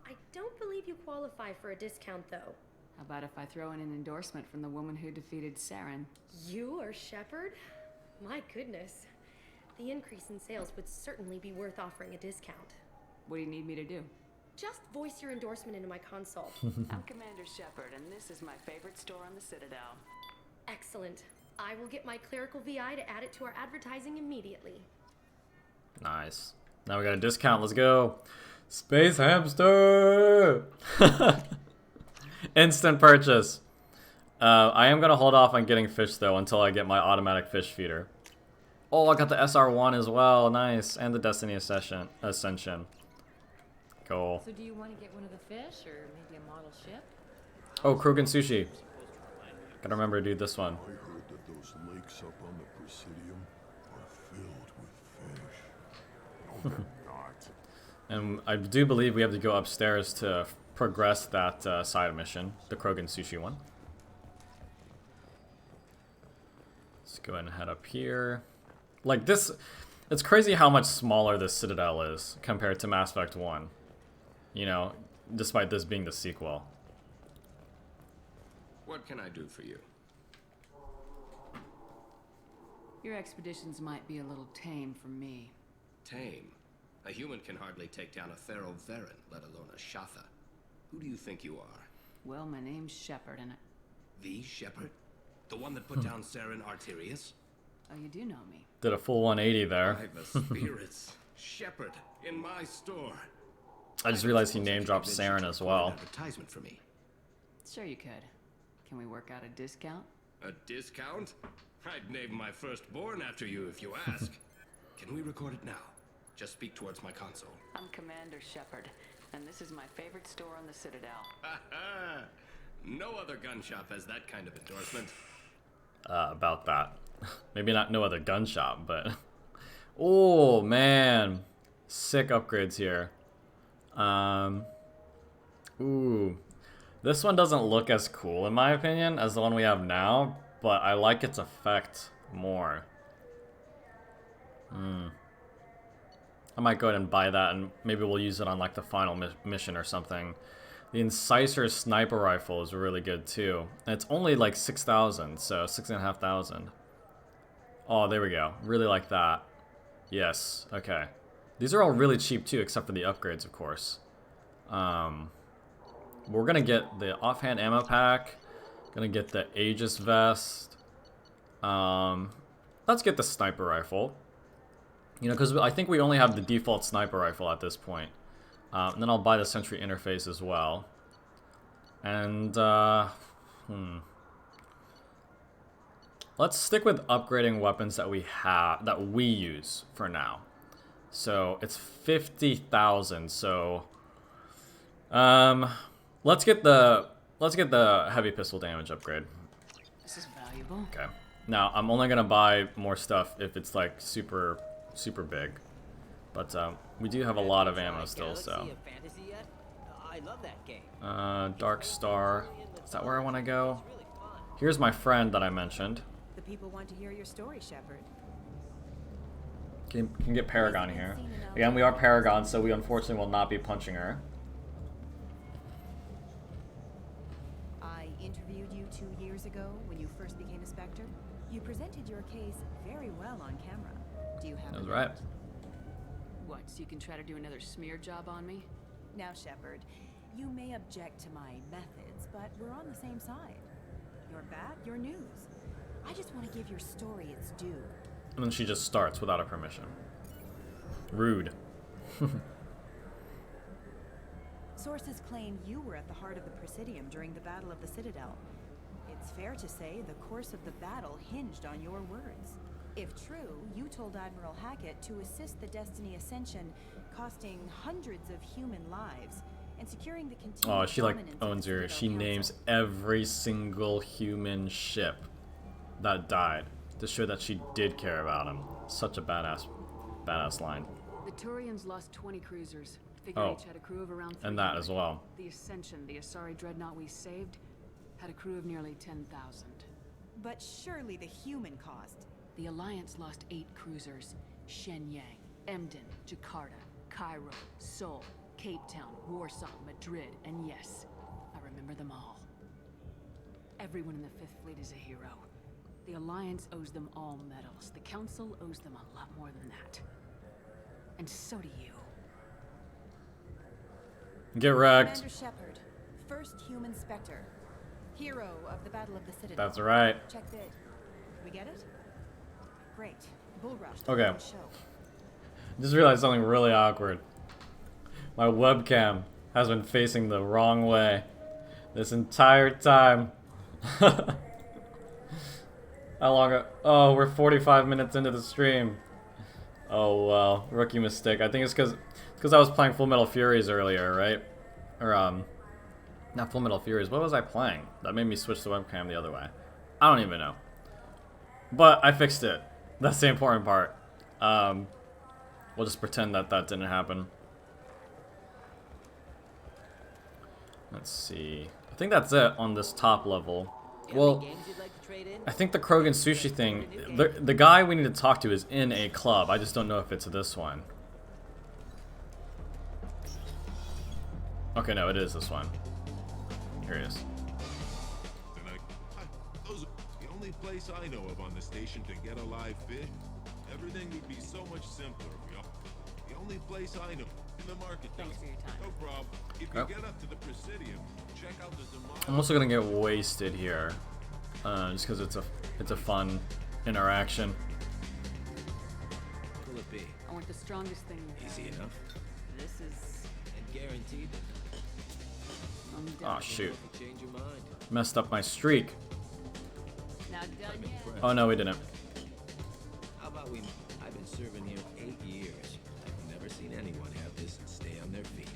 I don't believe you qualify for a discount, though. How about if I throw in an endorsement from the woman who defeated Saren? You are Shepard? My goodness. The increase in sales would certainly be worth offering a discount. What do you need me to do? Just voice your endorsement into my console. I'm Commander Shepard, and this is my favorite store on the Citadel. Excellent. I will get my clerical VI to add it to our advertising immediately. Nice. Now we got a discount. Let's go. Space Hamster! Instant purchase. I am gonna hold off on getting fish though until I get my automatic fish feeder. Oh, I got the SR1 as well. Nice, and the Destiny Ascension. Cool. So do you want to get one of the fish or maybe a model ship? Oh, Krogan sushi. Gotta remember to do this one. I heard that those lakes up on the Presidium are filled with fish. No, they're not. And I do believe we have to go upstairs to progress that side mission, the Krogan sushi one. Let's go ahead and head up here. Like this, it's crazy how much smaller this Citadel is compared to Mass Effect 1. You know, despite this being the sequel. What can I do for you? Your expeditions might be a little tame for me. Tame? A human can hardly take down a Thero Varen, let alone a Shatha. Who do you think you are? Well, my name's Shepard, and The Shepard? The one that put down Saren Arterius? oh, you do know me. Did a full 180 there. By the spirits. Shepard, in my store. I just realized he name dropped Saren as well. Advertisement for me. Sure you could. Can we work out a discount? A discount? I'd name my firstborn after you if you ask. Can we record it now? Just speak towards my console. I'm Commander Shepard, and this is my favorite store on the Citadel. No other gun shop has that kind of endorsement. About that. Maybe not no other gun shop, but... Oh, man. Sick upgrades here. Ooh. This one doesn't look as cool, in my opinion, as the one we have now, but I like its effect more. I might go ahead and buy that, and maybe we'll use it on, like, the final mission or something. The Incisor Sniper Rifle is really good, too. And it's only, like, 6,000, so 6,500. Oh, there we go. Really like that. Yes, okay. These are all really cheap, too, except for the upgrades, of course. We're gonna get the offhand ammo pack. Gonna get the Aegis vest. Let's get the sniper rifle. You know, because I think we only have the default sniper rifle at this point. And then I'll buy the sentry interface as well. And, let's stick with upgrading weapons that we have, that we use for now. So, it's 50,000, so... let's get the heavy pistol damage upgrade. This is valuable. Okay. Now, I'm only gonna buy more stuff if it's, like, super big. But, we do have a lot of ammo still, so... I love that game. Dark Star. Is that where I want to go? Here's my friend that I mentioned. The people want to hear your story, Shepard. Can get Paragon here. Again, we are Paragon, so we unfortunately will not be punching her. I interviewed you 2 years ago when you first became a Spectre. You presented your case very well on camera. Do you have That's a right. note? What, so you can try to do another smear job on me? Now, Shepard, you may object to my methods, but we're on the same side. You're bad, you're news. I just want to give your story its due. And then she just starts without a permission. Rude. Sources claim you were at the heart of the Presidium during the Battle of the Citadel. It's fair to say the course of the battle hinged on your words. If true, you told Admiral Hackett to assist the Destiny Ascension, costing hundreds of human lives, and securing the continued Oh, she like dominance of owns the her. Citadel She Council. names every single human ship that died to show that she did care about him. Such a badass line. The Turians lost 20 cruisers. Figure Oh, each had a crew of around 300. and that as well. The Ascension, the Asari dreadnought we saved, had a crew of nearly 10,000. But surely the human cost. The Alliance lost 8 cruisers. Shenyang, Emden, Jakarta, Cairo, Seoul, Cape Town, Warsaw, Madrid, and yes, I remember them all. Everyone in the Fifth Fleet is a hero. The Alliance owes them all medals. The Council owes them a lot more than that. And so do you. Get wrecked. Commander Shepard, first human Spectre, hero of the Battle of the Citadel. That's right. Check bid. We get it? Great. Bull rush. Okay. Show. Just realized something really awkward. My webcam has been facing the wrong way. This entire time. How long? Oh, we're 45 minutes into the stream. Oh well, rookie mistake. I think it's because I was playing Full Metal Furies earlier, right? Or not Full Metal Furies. What was I playing? That made me switch the webcam the other way. I don't even know. But I fixed it. That's the important part. We'll just pretend that that didn't happen. Let's see. I think that's it on this top level. Well, I think the Krogan sushi thing, the guy we need to talk to is in a club. I just don't know if it's this one. Okay, no, it is this one. Here it is. Those are the only place I know of on the station to get a live fish. Everything would be so much simpler if we all... The only place I know in the market. Thanks for your time. No problem. If you get up to the Presidium, check out the Zamar. I'm also gonna get wasted here, just because it's a fun interaction. Will it be? I want the strongest thing you have. Easy enough. This is And guaranteed that Oh shoot! change your mind. Messed up my streak. not done yet. Oh no, we didn't. How about we... I've been serving here 8 years. I've never seen anyone have this and stay on their feet.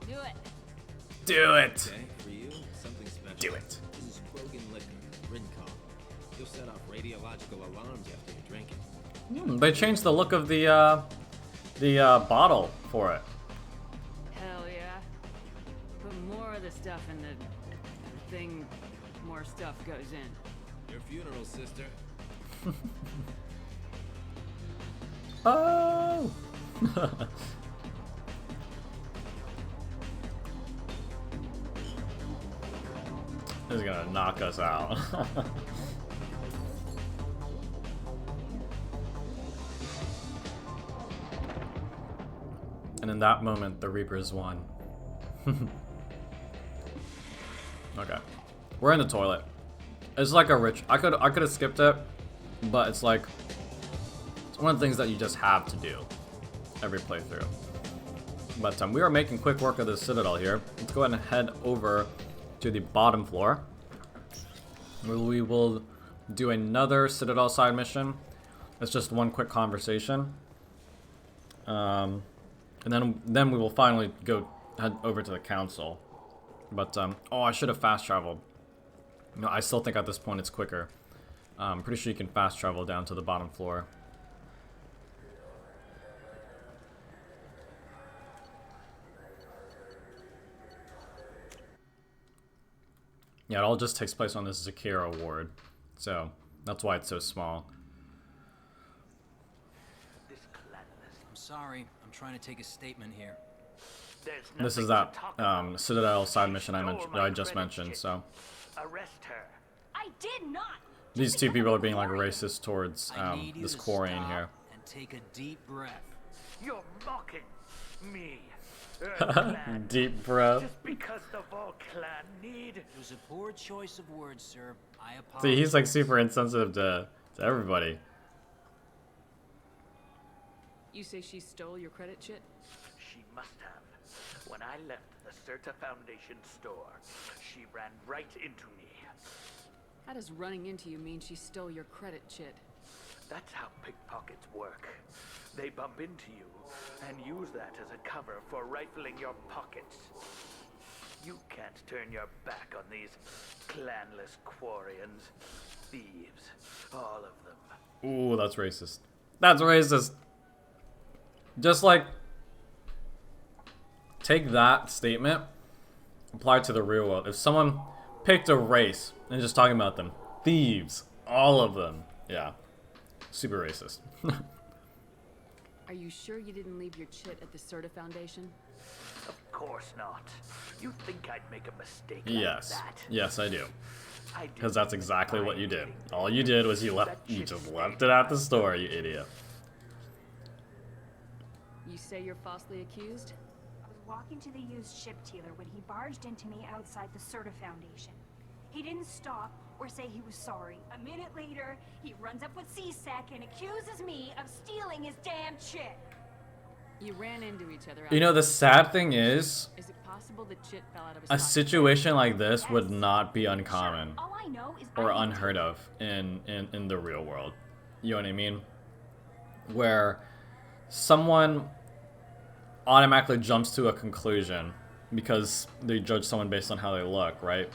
Do it. Do it. Okay, for you, something special. Do it. This is Krogan liquor, Rincon. You'll set off radiological alarms after you drink it. They changed the look of the bottle for it. Hell yeah. Put more of the stuff in the thing, more stuff goes in. Your funeral, sister. Oh! This is gonna knock us out. And in that moment, the Reapers won. Okay, we're in the toilet. It's like a rich. I could have skipped it, but it's like it's one of the things that you just have to do every playthrough. But we are making quick work of the Citadel here. Let's go ahead and head over to the bottom floor, where we will do another Citadel side mission. It's just one quick conversation, and then we will finally head over to the council. But oh, I should have fast traveled. No, I still think at this point it's quicker. I'm pretty sure you can fast travel down to the bottom floor. Yeah, it all just takes place on this Zakira ward, so that's why it's so small. I'm sorry, I'm trying to take a statement here. This is that Citadel side mission I just mentioned. So arrest her. I did not. These two people are being like racist towards this quarry in here. And take a deep breath. You're mocking me. Deep breath. Just because the Vol clan need. It was a poor choice of words, sir. I apologize. See, he's like super insensitive to everybody. You say she stole your credit chit? She must have. When I left the Certa Foundation store, she ran right into me. How does running into you mean she stole your credit chit? That's how pickpockets work. They bump into you and use that as a cover for rifling your pockets. You can't turn your back on these clanless quarians. Thieves. All of them. Ooh, that's racist. That's racist. Just like, take that statement, apply it to the real world. If someone picked a race and just talking about them, thieves, all of them, yeah, super racist. Are you sure you didn't leave your chit at the Certa Foundation? Of course not. You think I'd make a mistake Yes, like that? yes, I do. I do. Because that's exactly what you did. All you did was you just left it at the store, you idiot. You say you're falsely accused? I was walking to the used ship dealer when he barged into me outside the Certa Foundation. He didn't stop or say he was sorry. A minute later, he runs up with C-Sec and accuses me of stealing his damn chip. You ran into each other. You know, the sad thing is it possible that Chit fell out of his a pocket? situation like this would not be uncommon All I know is or unheard of in the real world. You know what I mean? Where someone automatically jumps to a conclusion because they judge someone based on how they look, right?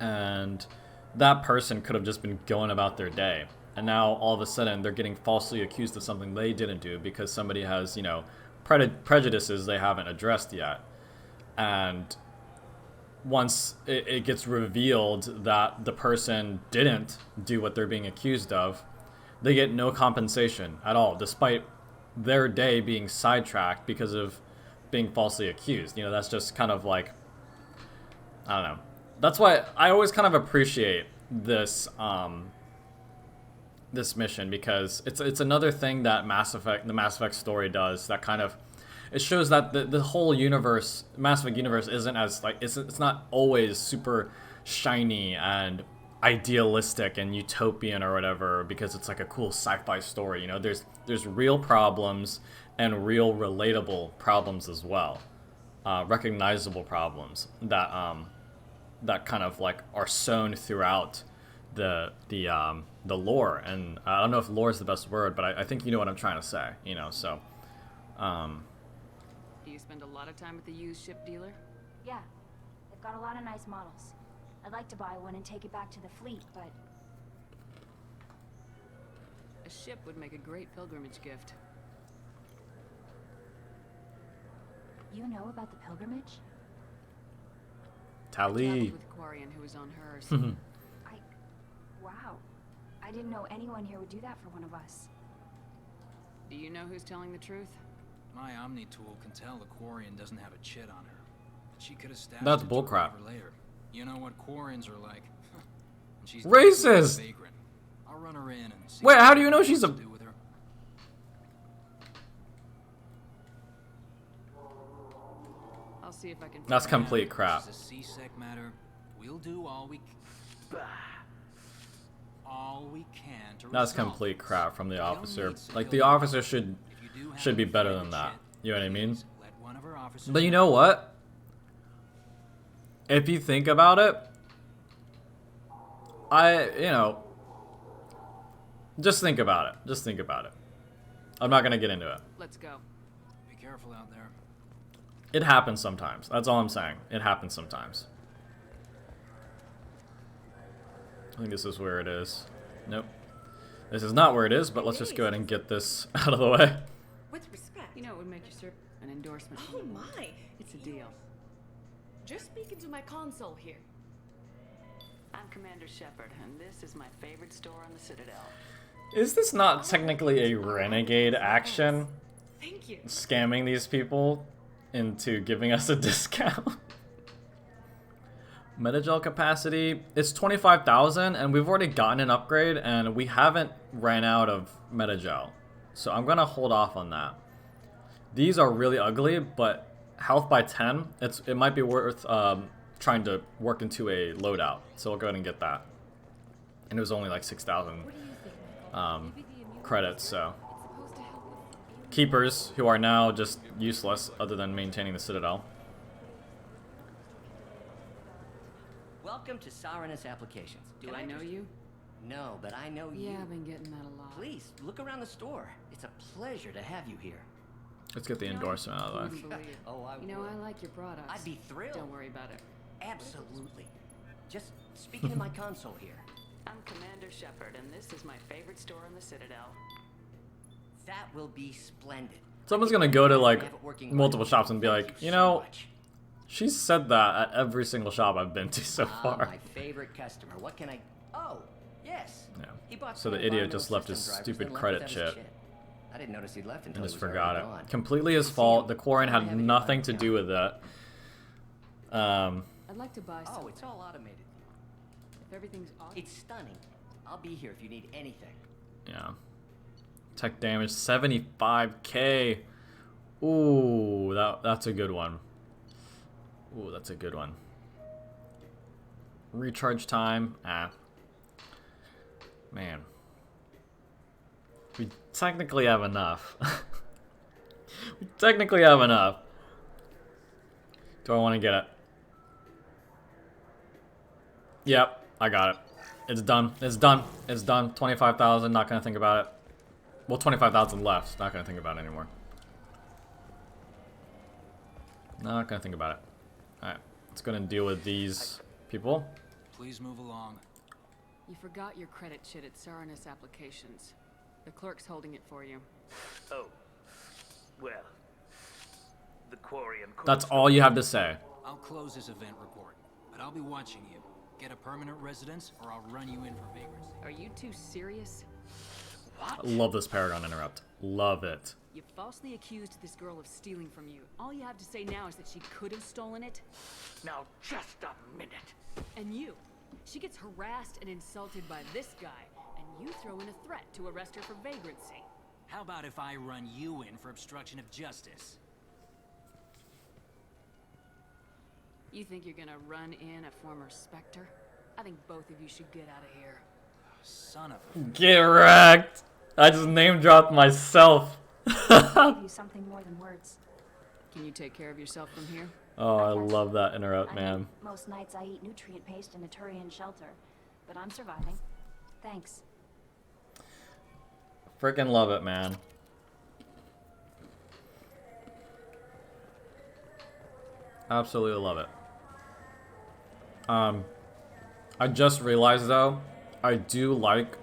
And that person could have just been going about their day. And now all of a sudden they're getting falsely accused of something they didn't do because somebody has, you know, prejudices they haven't addressed yet. And once it gets revealed that the person didn't do what they're being accused of, they get no compensation at all, despite their day being sidetracked because of being falsely accused. You know, that's just kind of like, I don't know. That's why I always kind of appreciate this this mission, because it's another thing that the Mass Effect story does that kind of, it shows that the whole universe, Mass Effect universe, isn't as like, it's not always super shiny and idealistic and utopian or whatever because it's like a cool sci-fi story. You know, there's real problems and real relatable problems as well, recognizable problems that that kind of like are sewn throughout the lore. And I don't know if lore is the best word, but I think you know what I'm trying to say, you know. So Do you spend a lot of time at the used ship dealer? Yeah, they've got a lot of nice models. I'd like to buy one and take it back to the fleet, but A ship would make a great pilgrimage gift. you know about the pilgrimage? Tali. With Quarian who was on hers. Wow. I didn't know anyone here would do that for one of us. Do you know who's telling the truth? My Omni tool can tell the Quarian doesn't have a chit on her. She could have stashed That's it to bullcrap. recover later. You know what Quarians are like. And she's Racist! definitely a vagrant. I'll run her in and see Wait, what how do you know she she's a... wants to do with her. I'll see if I can. That's complete crap. This is a C-sec matter. We'll do all we can to That's resolve complete this. crap from the We don't officer. need Like, the civilian officer help. should If you do have be a better private than that. jet, You know what I mean? let one of our officers But you know what? If you think about it, you know, just think about it. Just think about it. I'm not gonna get into it. Let's go. Be careful out there. It happens sometimes. That's all I'm saying. It happens sometimes. I think this is where it is. Nope. This is not where it is, but let's just go ahead and get this out of the way. With respect. You know it would make you an endorsement. Oh my! It's a deal. Just speaking to my console here. I'm Commander Shepard, and this is my favorite store on the Citadel. Is this not technically a renegade action? Thank you. Scamming these people into giving us a discount? Metagel capacity, it's 25,000 and we've already gotten an upgrade and we haven't ran out of metagel. So I'm gonna hold off on that. These are really ugly, but health by 10, it might be worth trying to work into a loadout. So we'll go ahead and get that. And it was only like 6,000 credits, so. Keepers, who are now just useless other than maintaining the Citadel. Welcome to Saranus Applications. Do I know you? No, but I know you. Yeah, I've been getting that a lot. Please, look around the store. It's a pleasure to have you here. Let's get the endorsement out of the way. Wouldn't believe it. Oh, I You know, would. I like your products. I'd be thrilled. Don't worry about it. Absolutely. Just speaking to my console here. I'm Commander Shepard, and this is my favorite store on the Citadel. That will be splendid. Someone's gonna go to like multiple shops and be like, you know, she said that at every single shop I've been to so far. My favorite customer. What can I... Oh, yes. Yeah. He bought So the some idiot environmental just left his system drivers, stupid then left credit without his chip. I didn't notice he'd left And until just he was forgot already it. gone. Completely his fault. The Quarian had nothing to do with it. I'd like to buy some. Oh, it's all automated. If everything's It's stunning. I'll be here if you need anything. Yeah. Tech damage 75k. Ooh, that's a good one. Ooh, that's a good one. Recharge time. Man. We technically have enough. technically have enough. Do I want to get it? Yep, I got it. It's done. It's done. It's done. 25,000. Not gonna think about it. Well, 25,000 left. Not gonna think about it anymore. Not gonna think about it. All right, let's go and deal with these people. Please move along. You forgot your credit shit at Saranus Applications. The clerk's holding it for you. Oh. Well. The quarry and That's all you have to say. I'll close this event report, but I'll be watching you. Get a permanent residence, or I'll run you in for vagrancy. Are you two serious? I love this Paragon interrupt. Love it. You falsely accused this girl of stealing from you. All you have to say now is that she could have stolen it. Now, just a minute. And you. She gets harassed and insulted by this guy, and you throw in a threat to arrest her for vagrancy. How about if I run you in for obstruction of justice? You think you're gonna run in a former Spectre? I think both of you should get out of here. Son of a... Get wrecked! I just name dropped myself. Give you something more than words. Can you take care of yourself from here? Oh, I love that interrupt, man. Most nights I eat nutrient paste in a Turian shelter, but I'm surviving. Thanks. Freaking love it, man. Absolutely love it. I just realized though, I do like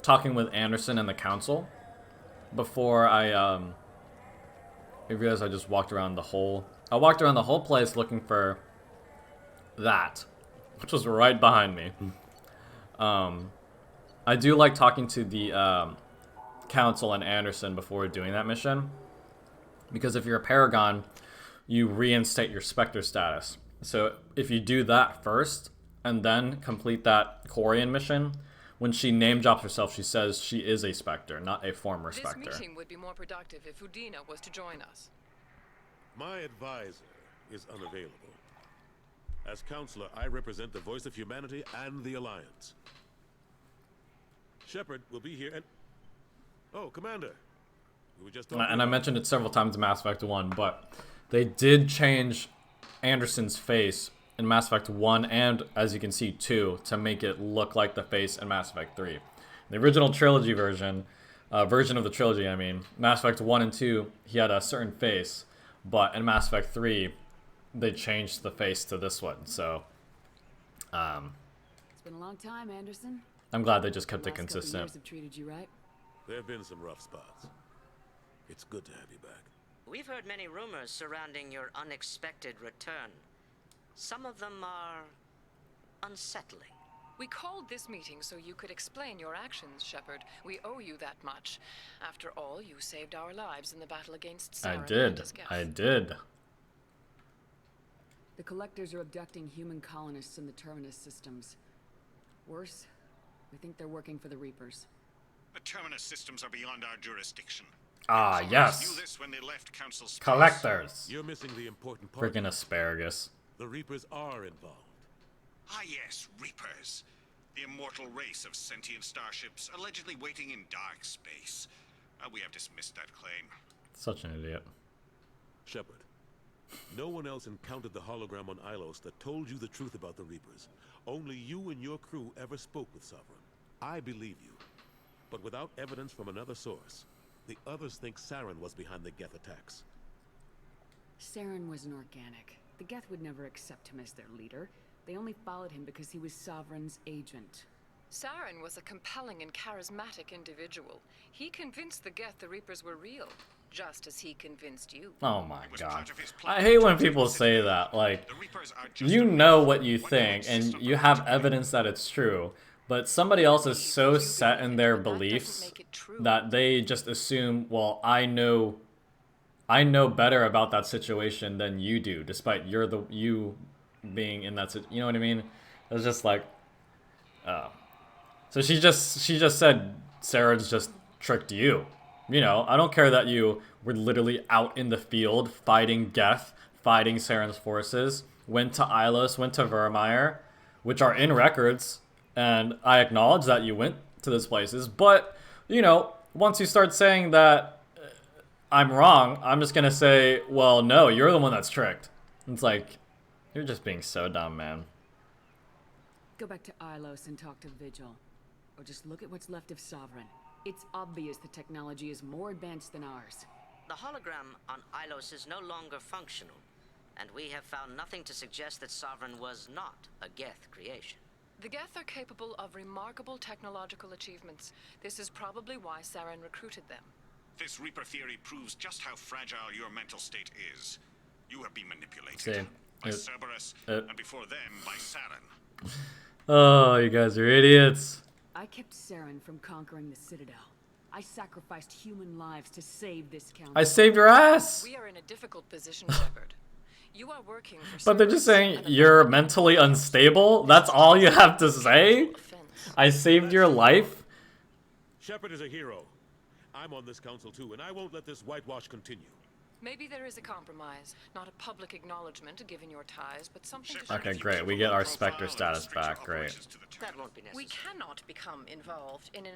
talking with Anderson and the council before I realized I just walked around the whole place looking for that, which was right behind me. I do like talking to the council and Anderson before doing that mission, because if you're a Paragon, you reinstate your Spectre status. So if you do that first and then complete that Quarian mission, when she name drops herself, she says she is a Spectre, not a former Spectre. This meeting would be more productive if Udina was to join us. My advisor is unavailable. As counselor, I represent the voice of humanity and the Alliance. Shepard will be here and... Oh, Commander. We were just talking and I mentioned it several times in Mass Effect 1, but they did change Anderson's face in Mass Effect 1 and, as you can see, 2 to make it look like the face in Mass Effect 3. The original trilogy version of the trilogy, I mean, Mass Effect 1 and 2, he had a certain face, but in Mass Effect 3, they changed the face to this one, so... It's been a long time, Anderson. I'm glad they just kept The it last couple consistent. years have treated you right. There have been some rough spots. It's good to have you back. We've heard many rumors surrounding your unexpected return. Some of them are unsettling. We called this meeting so you could explain your actions, Shepard. We owe you that much. After all, you saved our lives in the battle against Saren I did. and his Geth. I did. The Collectors are abducting human colonists in the Terminus systems. Worse, we think they're working for the Reapers. The Terminus systems are beyond our jurisdiction. Ah, Knew yes. this when they left Council space. Collectors. You're missing the important part. Freaking asparagus. The Reapers are involved. Ah, yes, Reapers. The immortal race of sentient starships allegedly waiting in dark space. We have dismissed that claim. Such an idiot. Shepard, no one else encountered the hologram on Ilos that told you the truth about the Reapers. Only you and your crew ever spoke with Sovereign. I believe you. But without evidence from another source, the others think Saren was behind the Geth attacks. Saren was an organic. The Geth would never accept him as their leader. They only followed him because he was Sovereign's agent. Saren was a compelling and charismatic individual. He convinced the Geth the Reapers were real, just as he convinced you. Oh my god. I hate when people say that. Like, you know what you think, and you have evidence that it's true, but somebody else is so set in their beliefs that they just assume, well, I know better about that situation than you do, despite you being in that situation. You know what I mean? It's just like, oh. So she just said Sarah's just tricked you. You know, I don't care that you were literally out in the field fighting Geth, fighting Saren's forces, went to Ilos, went to Vermeer, which are in records, and I acknowledge that you went to those places, but, you know, once you start saying that I'm wrong, I'm just gonna say, well, no, you're the one that's tricked. It's like, you're just being so dumb, man. Go back to Ilos and talk to Vigil. Or just look at what's left of Sovereign. It's obvious the technology is more advanced than ours. The hologram on Ilos is no longer functional, and we have found nothing to suggest that Sovereign was not a Geth creation. The Geth are capable of remarkable technological achievements. This is probably why Saren recruited them. This Reaper theory proves just how fragile your mental state is. You have been manipulated See, by Cerberus, and before them by Saren. Oh, you guys are idiots. I kept Saren from conquering the Citadel. I sacrificed human lives to save this council. I saved your ass. We are in a difficult position, Shepard. You are working for But they're just saying you're mentally unstable? That's all you have to say? I saved your life? Shepard is a hero. I'm on this council too, and I won't let this whitewash continue. Maybe there is a compromise. Not a public acknowledgement given your ties, but something to Okay, great. We get our Spectre status back. Great. That won't be necessary. We cannot become involved in an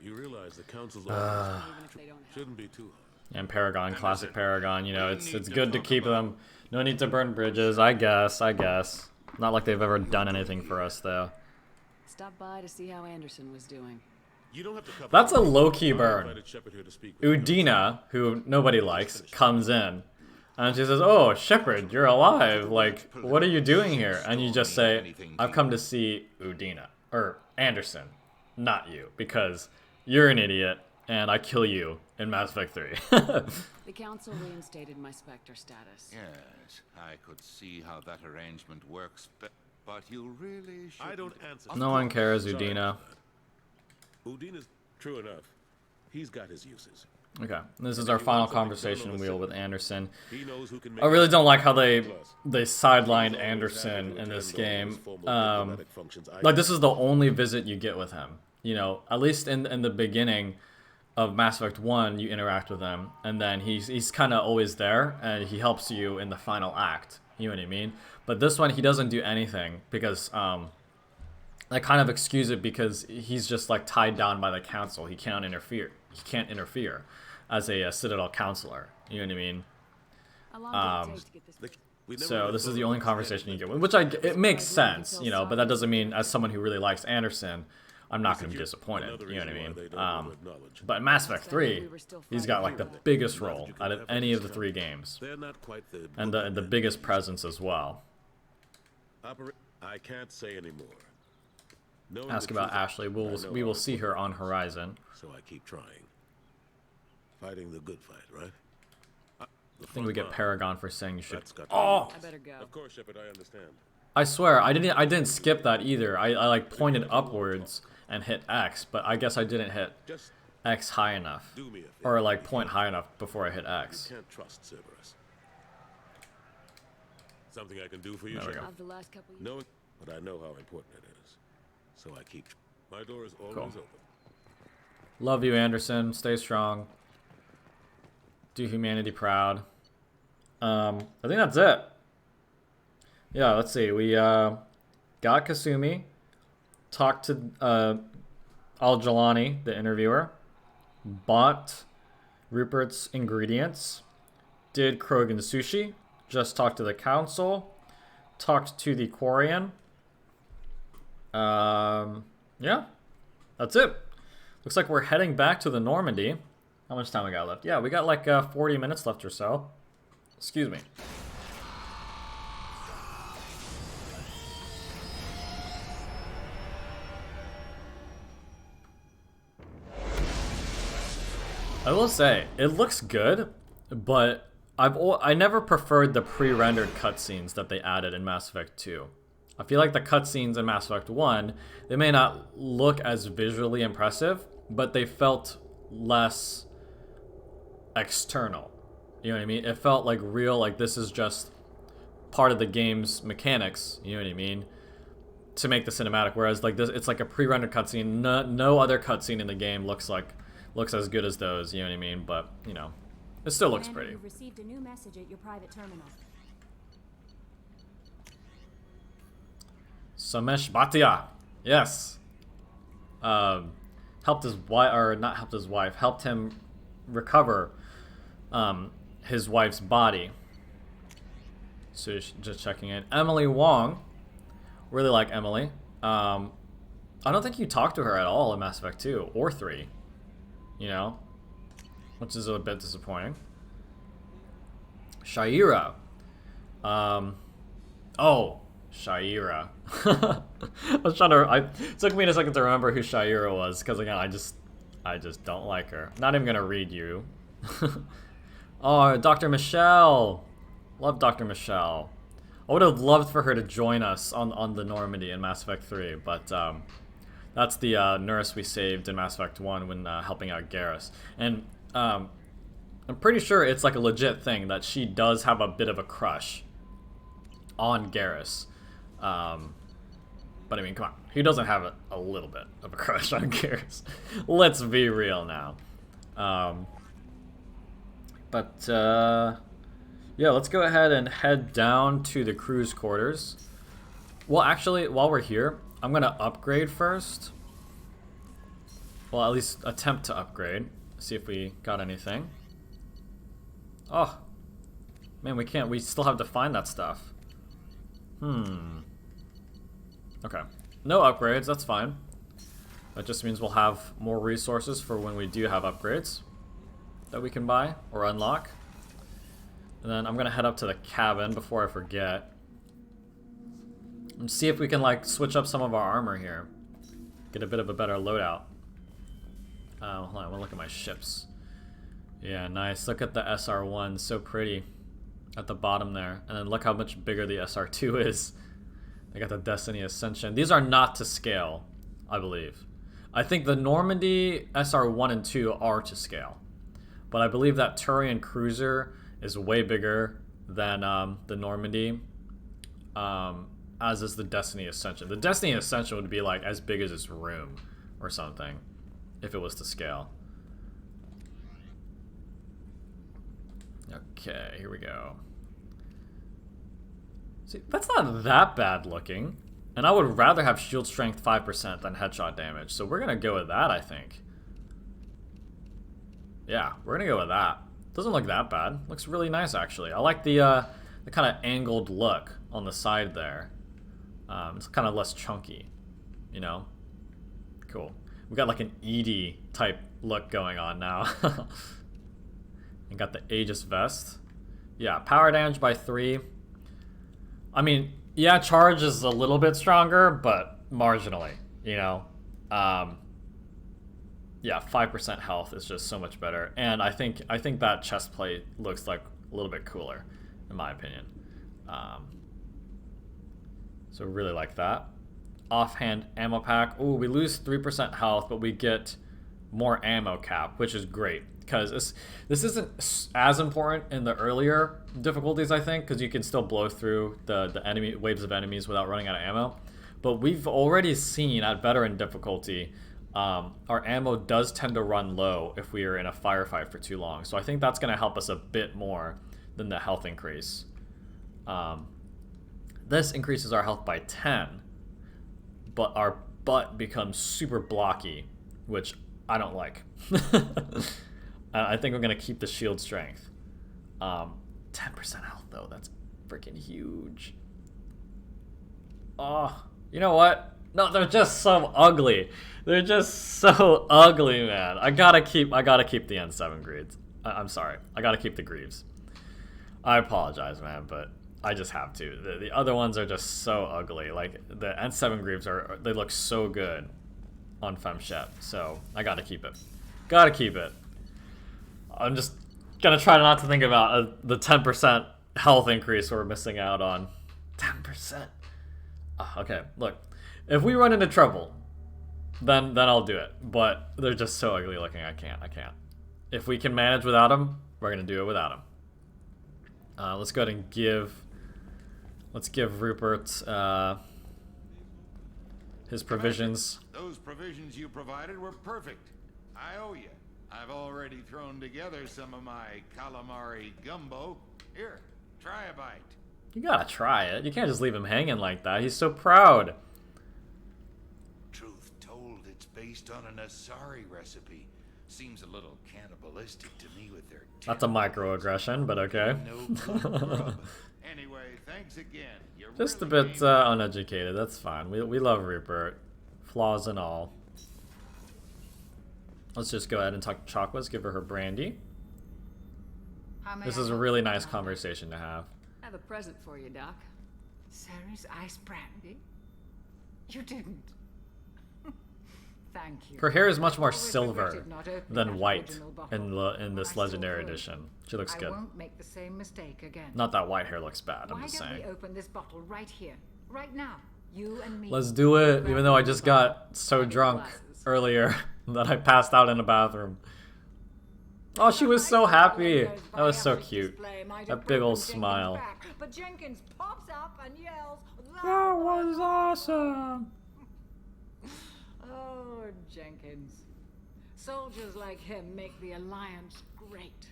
You realize the council's orders shouldn't be too hard. And Paragon, classic Paragon, you know, it's good to keep them. No need to burn bridges, I guess. Not like they've ever done anything for us, though. Stop by to see how Anderson was doing. You don't have to cover That's a low-key burn. Udina, who nobody likes, comes in. And she says, oh, Shepard, you're alive. Like, what are you doing here? And you just say, I've come to see Udina. Or Anderson. Not you. Because you're an idiot, and I kill you in Mass Effect 3. The council reinstated my Spectre status. Yes, I could see how that arrangement works, but you really should. I don't answer. No one cares, Udina. Udina's true enough. He's got his uses. Okay, this is our final conversation wheel with Anderson. I really don't like how they sidelined Anderson in this game. Like, this is the only visit you get with him. You know, at least in the beginning of Mass Effect 1, you interact with him, and then he's kind of always there, and he helps you in the final act. You know what I mean? But this one, he doesn't do anything, because I kind of excuse it because he's just like tied down by the council. He can't interfere. He can't interfere as a Citadel counselor. You know what I mean? So this is the only conversation you get, which it makes sense, you know. But that doesn't mean, as someone who really likes Anderson, I'm not going to be disappointed. You know what I mean? But in Mass Effect 3, he's got like the biggest role out of any of the 3 games, and the biggest presence as well. I can't say anymore. Ask about Ashley. We will see her on Horizon. So I keep trying. Fighting the good fight, right? I think we get Paragon for saying you should. Oh! I better go. Of course, Shepard, I understand. I swear, I didn't skip that either. I like pointed upwards and hit X, but I guess I didn't hit X high enough, or like point high enough before I hit X. You can't trust Cerberus. Something I can do for you, There we go. No, but I know how important it is. So I keep. My door is always open. Love you, Anderson. Stay strong. Do humanity proud. I think that's it. Yeah, let's see. We got Kasumi. Talked to Al-Jalani, the interviewer. Bought Rupert's ingredients. Did Krogan sushi. Just talked to the council. Talked to the Quarian. Yeah, that's it. Looks like we're heading back to the Normandy. How much time we got left? Yeah, we got like 40 minutes left or so. Excuse me. I will say, it looks good, but I never preferred the pre-rendered cutscenes that they added in Mass Effect 2. I feel like the cutscenes in Mass Effect 1, they may not look as visually impressive, but they felt less external. You know what I mean? It felt like real, like this is just part of the game's mechanics, you know what I mean? To make the cinematic, whereas like this, it's like a pre-rendered cutscene. No other cutscene in the game looks as good as those, you know what I mean? But, you know, it still looks pretty. You've received a new message at your private terminal. Samesh Bhatia. Yes. helped his wife, or not helped his wife, helped him recover his wife's body. So just checking in. Emily Wong, really like Emily. I don't think you talked to her at all in Mass Effect 2 or 3, you know, which is a bit disappointing. Shaira. Oh, Shaira. I was trying to. It took me a second to remember who Shaira was, because again, I just don't like her. Not even gonna read you. Oh, Dr. Michelle. Love Dr. Michelle. I would have loved for her to join us on the Normandy in Mass Effect 3, but that's the nurse we saved in Mass Effect 1 when helping out Garrus. And I'm pretty sure it's like a legit thing that she does have a bit of a crush on Garrus. But I mean, come on. Who doesn't have a little bit of a crush on Garrus? Let's be real now. Yeah, let's go ahead and head down to the crew's quarters. Well, actually, while we're here, I'm going to upgrade first. Well, at least attempt to upgrade. See if we got anything. Oh. Man, we can't. We still have to find that stuff. Okay. No upgrades, that's fine. That just means we'll have more resources for when we do have upgrades that we can buy or unlock. And then I'm gonna head up to the cabin before I forget. And see if we can like switch up some of our armor here. Get a bit of a better loadout. Hold on, I wanna look at my ships. Yeah, nice. Look at the SR1, so pretty. At the bottom there. And then look how much bigger the SR2 is. They got the Destiny Ascension. These are not to scale, I believe. I think the Normandy SR1 and 2 are to scale. But I believe that Turian Cruiser is way bigger than the Normandy, as is the Destiny Ascension. The Destiny Ascension would be like as big as this room or something, if it was to scale. Okay, here we go. See, that's not that bad looking. And I would rather have shield strength 5% than headshot damage. So we're gonna go with that, I think. Yeah, we're gonna go with that. Doesn't look that bad. Looks really nice, actually. I like the kind of angled look on the side there. It's kind of less chunky, you know? Cool. We got like an Edie type look going on now. And got the Aegis vest. Yeah, power damage by 3. I mean, yeah, charge is a little bit stronger, but marginally, you know? Yeah, 5% health is just so much better. And I think that chest plate looks like a little bit cooler, in my opinion. So really like that. Offhand ammo pack. Ooh, we lose 3% health, but we get more ammo cap, which is great. Because this isn't as important in the earlier difficulties, I think, because you can still blow through the enemy waves of enemies without running out of ammo. But we've already seen at veteran difficulty, our ammo does tend to run low if we are in a firefight for too long. So I think that's going to help us a bit more than the health increase. This increases our health by 10, but our butt becomes super blocky, which I don't like. I think I'm going to keep the shield strength. 10% health, though. That's freaking huge. Oh, you know what? No, they're just so ugly. They're just so ugly, man. I gotta keep the N7 Greaves. I'm sorry. I gotta keep the Greaves. I apologize, man, but I just have to. The other ones are just so ugly. Like, the N7 Greaves they look so good on FemShep, so I gotta keep it. Gotta keep it. I'm just gonna try not to think about the 10% health increase we're missing out on. 10%. Okay, look. If we run into trouble, then I'll do it. But they're just so ugly looking. I can't. If we can manage without them, we're gonna do it without them. Let's go ahead and give Rupert his provisions. Those provisions you provided were perfect. I owe you. I've already thrown together some of my calamari gumbo. Here, try a bite. You gotta try it. You can't just leave him hanging like that. He's so proud. Truth told, it's based based on an Asari recipe. Seems a little cannibalistic to me with their That's a microaggression, but okay. no good grub. Anyway, thanks again. You Just a really bit uneducated. That's fine. We love Rupert, flaws and all. Let's just go ahead and talk to Chakwas. Give her brandy. This is a really nice conversation to have. I have a present for you, Doc. Sarah's ice brandy? You didn't. Thank you. Her hair is much more Always silver regretted not opening than that white original bottle in this when I saw legendary Chloe. edition. She looks I good. won't make the same mistake again. Not that white hair looks bad. I'm Why just don't saying. we open this bottle right here, right now? You and me. Let's do it. Even though I just got so drunk earlier that I passed out in the bathroom. Oh, she was so happy. That was so cute. That big old smile. But Jenkins pops up and yells, That was awesome. Oh, Jenkins. Soldiers like him make the Alliance great.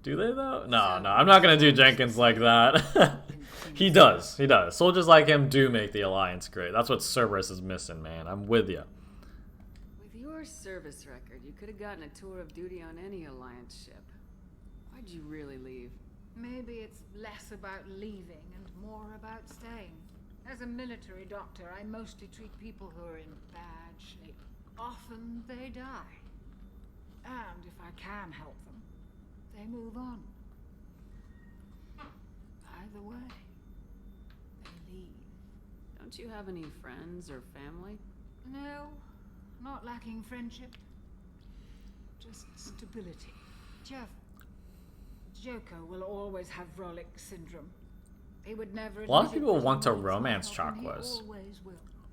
Do they though? No, I'm not gonna do Jenkins like that. He does. Soldiers like him do make the Alliance great. That's what Cerberus is missing, man. I'm with you. With your service record, you could have gotten a tour of duty on any Alliance ship. Why'd you really leave? Maybe it's less about leaving and more about staying. As a military doctor, I mostly treat people who are in bad shape. Often they die. And if I can help them, they move on. Either way, they leave. Don't you have any friends or family? No, not lacking friendship. Just stability. Jeff, Joker will always have Rolik syndrome. He would never. A lot of people want to romance Chakwas.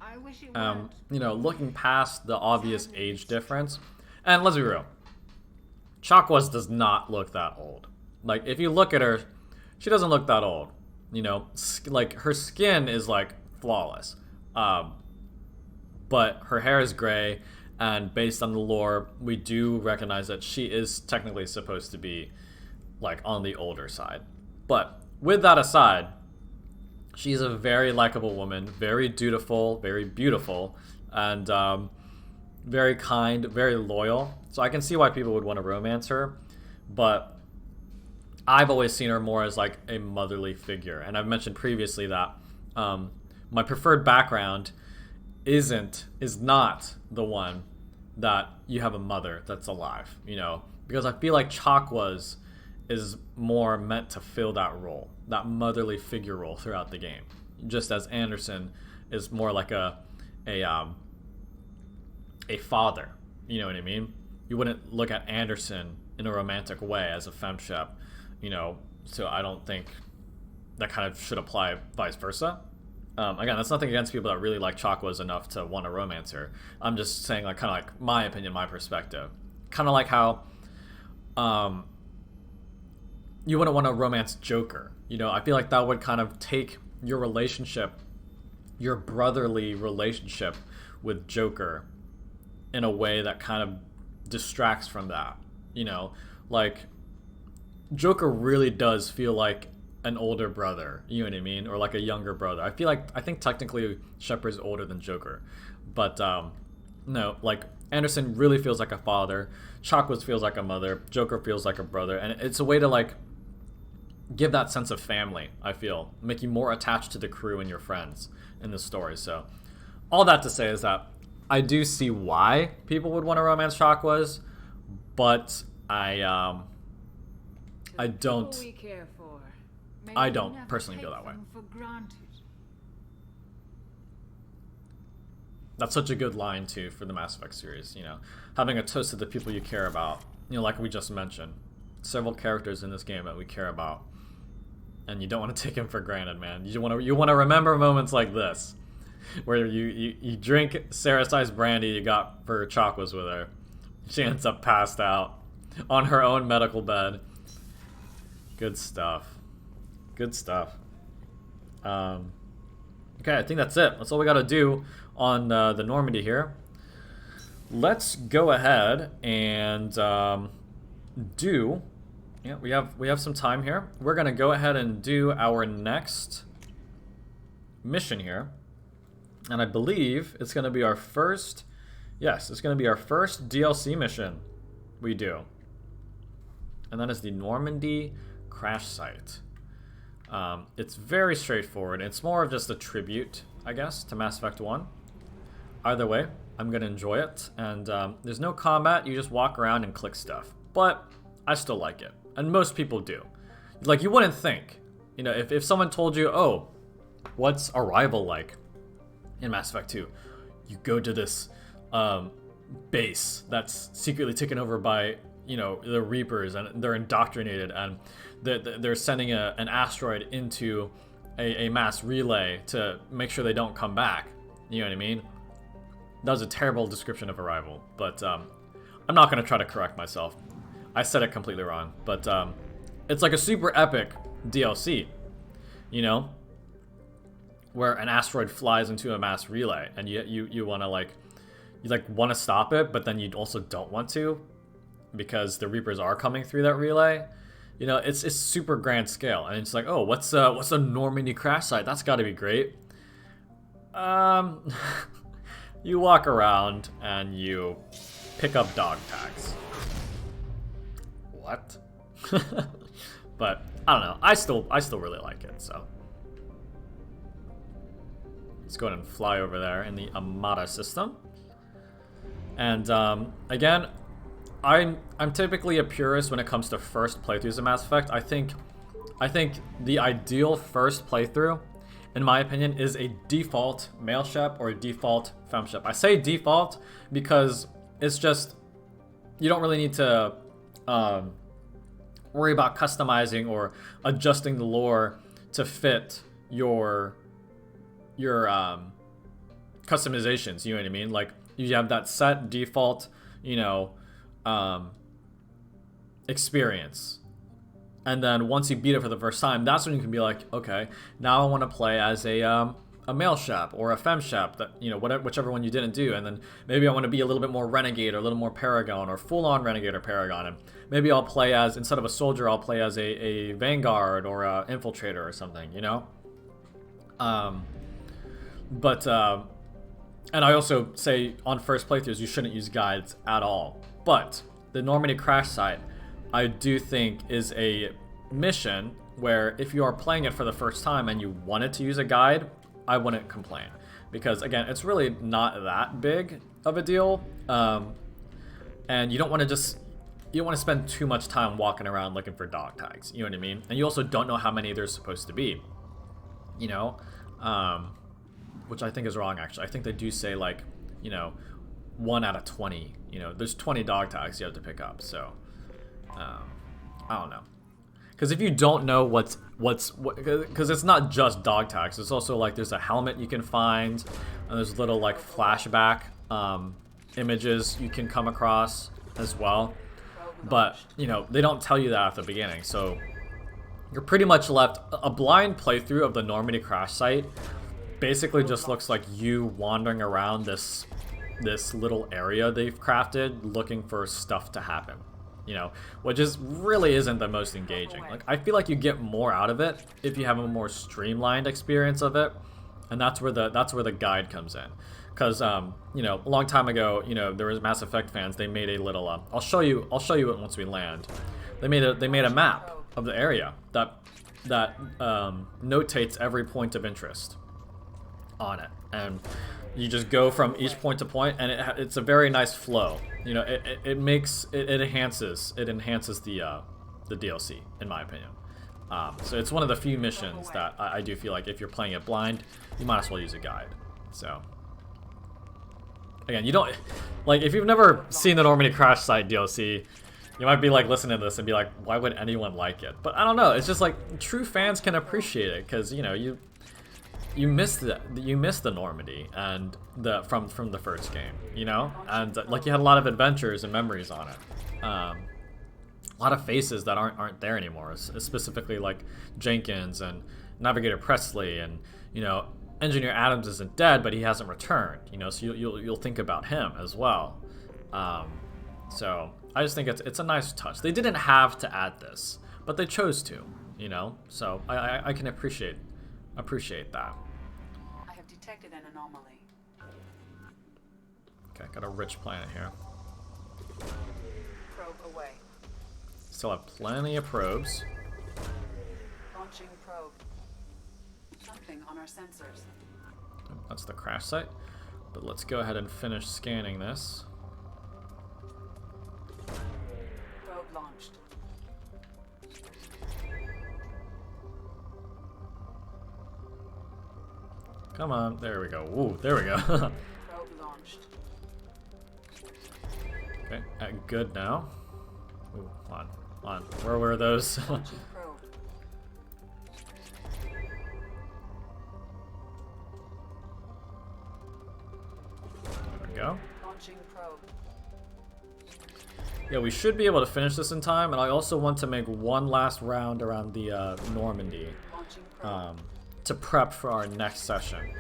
I wish it weren't. You know, looking past the obvious age difference, and let's be real, Chakwas does not look that old. Like, if you look at her, she doesn't look that old. You know, like, her skin is like flawless, but her hair is gray, and based on the lore, we do recognize that she is technically supposed to be like on the older side. But with that aside, she's a very likable woman, very dutiful, very beautiful, and very kind, very loyal. So I can see why people would want to romance her, but I've always seen her more as like a motherly figure. And I've mentioned previously that my preferred background is not the one that you have a mother that's alive, you know, because I feel like Chakwas is more meant to fill that role, that motherly figure role throughout the game. Just as Anderson is more like a father, you know what I mean? You wouldn't look at Anderson in a romantic way as a FemShep, you know, so I don't think that kind of should apply vice versa. Again, that's nothing against people that really like Chakwas enough to want to romance her. I'm just saying, like, kind of like my opinion, my perspective. Kind of like how you wouldn't want to romance Joker. You know, I feel like that would kind of take your relationship, your brotherly relationship with Joker, in a way that kind of distracts from that. You know, like, Joker really does feel like an older brother, you know what I mean? Or like a younger brother. I think technically Shepard's older than Joker. But no, like, Anderson really feels like a father, Chakwas feels like a mother, Joker feels like a brother, and it's a way to like give that sense of family, I feel. Make you more attached to the crew and your friends in the story. So all that to say is that I do see why people would want to romance Chakwas, but I don't personally feel that way. That's such a good line too for the Mass Effect series, you know, having a toast to the people you care about, you know, like we just mentioned, several characters in this game that we care about, and you don't want to take them for granted, man. You want to remember moments like this, where you drink Sarah's ice brandy you got for Chakwas with her. She ends up passed out on her own medical bed. Good stuff. Good stuff. Okay, I think that's it. That's all we got to do on the Normandy here. Let's go ahead and do. Yeah, we have some time here. We're gonna go ahead and do our next mission here, and I believe it's gonna be our first. Yes, it's going to be our first DLC mission we do. And that is the Normandy Crash Site. It's very straightforward. It's more of just a tribute, I guess, to Mass Effect 1. Either way, I'm going to enjoy it. And there's no combat. You just walk around and click stuff. But I still like it. And most people do. Like, you wouldn't think. You know, if someone told you, oh, what's Arrival like in Mass Effect 2? You go to this base that's secretly taken over by, you know, the Reapers, and they're indoctrinated, and they're sending an asteroid into a mass relay to make sure they don't come back. You know what I mean? That was a terrible description of Arrival, but I'm not going to try to correct myself. I said it completely wrong, but it's like a super epic DLC, you know, where an asteroid flies into a mass relay, and you want to want to stop it, but then you also don't want to, because the Reapers are coming through that relay. You know, it's super grand scale, and it's like, oh, what's a Normandy Crash Site? That's got to be great. You walk around and you pick up dog tags. What? But I don't know. I still really like it. So let's go ahead and fly over there in the Amada system. And again, I'm typically a purist when it comes to first playthroughs of Mass Effect. I think the ideal first playthrough, in my opinion, is a default male shep or a default FemShep. I say default because it's just, you don't really need to worry about customizing or adjusting the lore to fit your customizations. You know what I mean? Like, you have that set default, you know, experience, and then once you beat it for the first time, that's when you can be like, okay, now I want to play as a male shep or a FemShep, that, you know, whichever one you didn't do, and then maybe I want to be a little bit more renegade or a little more Paragon or full-on renegade or Paragon, and maybe I'll play as, instead of a soldier, I'll play as a Vanguard or a infiltrator or something, you know. And I also say on first playthroughs you shouldn't use guides at all. But the Normandy Crash Site, I do think, is a mission where if you are playing it for the first time and you wanted to use a guide, I wouldn't complain. Because again, it's really not that big of a deal. And you don't want to spend too much time walking around looking for dog tags. You know what I mean? And you also don't know how many there's supposed to be. You know? Which I think is wrong, actually. I think they do say, like, you know, 1 out of 20. You know, there's 20 dog tags you have to pick up. So, I don't know. Because if you don't know because it's not just dog tags. It's also, like, there's a helmet you can find, and there's little, like, flashback images you can come across as well. But, you know, they don't tell you that at the beginning. So, you're pretty much left. A blind playthrough of the Normandy Crash Site basically just looks like you wandering around this little area they've crafted looking for stuff to happen, you know, which really isn't the most engaging. Like, I feel like you get more out of it if you have a more streamlined experience of it, and that's where the guide comes in. Because you know, a long time ago, you know, there was Mass Effect fans. They made a little I'll show you it once we land. They made a map of the area that notates every point of interest on it, and you just go from each point to point, and it's a very nice flow. You know, it enhances the DLC, in my opinion. So it's one of the few missions that I do feel like if you're playing it blind, you might as well use a guide. So again, you don't, like, if you've never seen the Normandy Crash Site DLC, you might be like listening to this and be like, why would anyone like it? But I don't know, it's just like true fans can appreciate it, because, you know, you missed the Normandy and from the first game, you know, and like you had a lot of adventures and memories on it, a lot of faces that aren't there anymore, specifically like Jenkins and Navigator Presley, and, you know, Engineer Adams isn't dead, but he hasn't returned, you know, so you'll think about him as well. So I just think it's a nice touch. They didn't have to add this, but they chose to, you know, so I can appreciate that. I have detected an anomaly. Okay, got a rich planet here. Probe away. Still have plenty of probes. Launching probe. Something on our sensors. That's the crash site. But let's go ahead and finish scanning this. Probe launched. Come on, there we go. Ooh, there we go. Probe launched. Okay, good now. Ooh, hold on. Where were those? Launching probe. There we go. Launching probe. Yeah, we should be able to finish this in time, and I also want to make one last round around the Normandy to prep for our next session.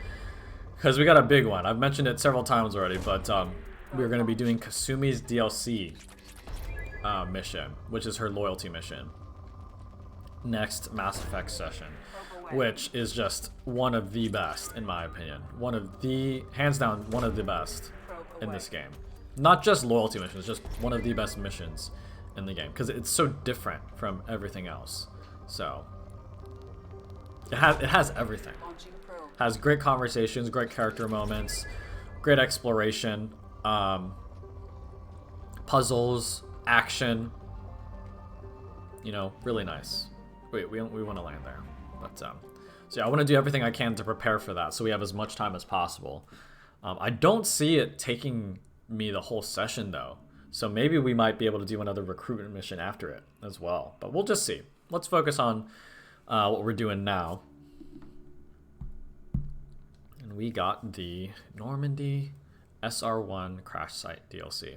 Because we got a big one. I've mentioned it several times already, but we're going to be doing Kasumi's DLC mission, which is her loyalty mission. Next Mass Effect session, which is just one of the best, in my opinion. One of the, hands down, one of the best in this game. Not just loyalty missions, just one of the best missions in the game. Because it's so different from everything else. So, it has everything. Has great conversations, great character moments, great exploration, puzzles, action. You know, really nice. Wait, we want to land there. But, so yeah, I want to do everything I can to prepare for that so we have as much time as possible. I don't see it taking me the whole session, though. So maybe we might be able to do another recruitment mission after it as well. But we'll just see. Let's focus on what we're doing now. And we got the Normandy SR1 Crash Site DLC.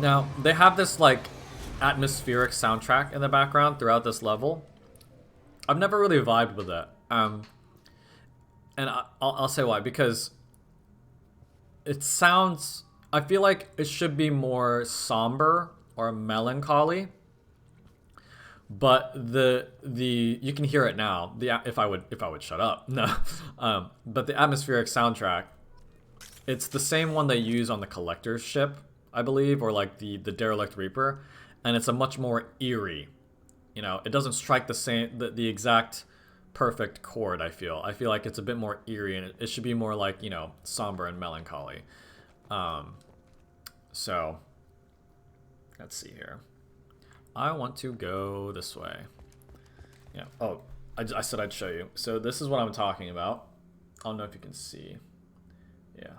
Now, they have this, like, atmospheric soundtrack in the background throughout this level. I've never really vibed with it. And I'll say why. Because it sounds... I feel like it should be more somber or melancholy. But you can hear it now. If I would shut up. No. But the atmospheric soundtrack, it's the same one they use on the Collector's ship, I believe, or like the Derelict Reaper, and it's a much more eerie, you know, it doesn't strike the exact perfect chord. I feel like it's a bit more eerie, and it should be more like, you know, somber and melancholy. So let's see here. I want to go this way. Yeah. Oh, I said I'd show you. So this is what I'm talking about. I don't know if you can see. Yeah.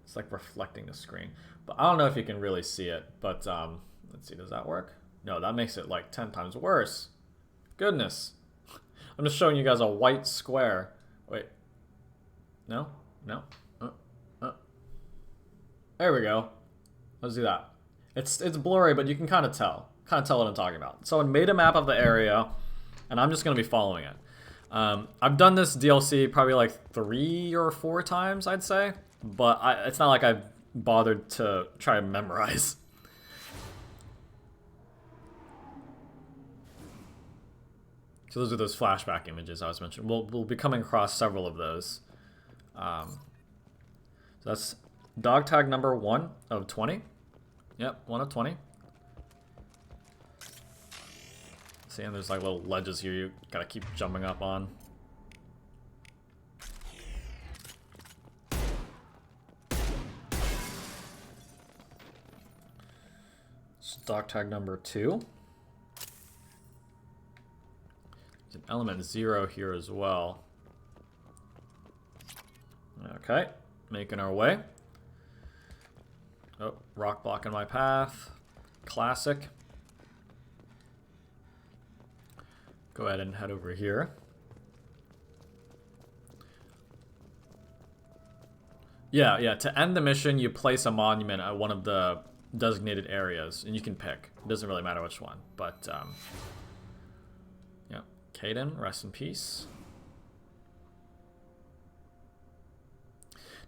It's like reflecting the screen. But I don't know if you can really see it. But let's see, does that work? No, that makes it like 10 times worse. Goodness. I'm just showing you guys a white square. Wait. No? No? There we go. Let's do that. It's blurry, but you can kind of tell. What I'm talking about. Someone made a map of the area, and I'm just going to be following it. I've done this DLC probably like 3 or 4 times, I'd say. But it's not like I've bothered to try and memorize. So those are those flashback images I was mentioning. We'll be coming across several of those. So that's dog tag number 1 of 20. Yep, 1 of 20. See, and there's like little ledges here you gotta keep jumping up on. Dog tag number 2. There's an element 0 here as well. Okay, making our way. Oh, rock blocking my path. Classic. Go ahead and head over here. Yeah, to end the mission, you place a monument at one of the designated areas, and you can pick. It doesn't really matter which one, but yeah. Caden, rest in peace.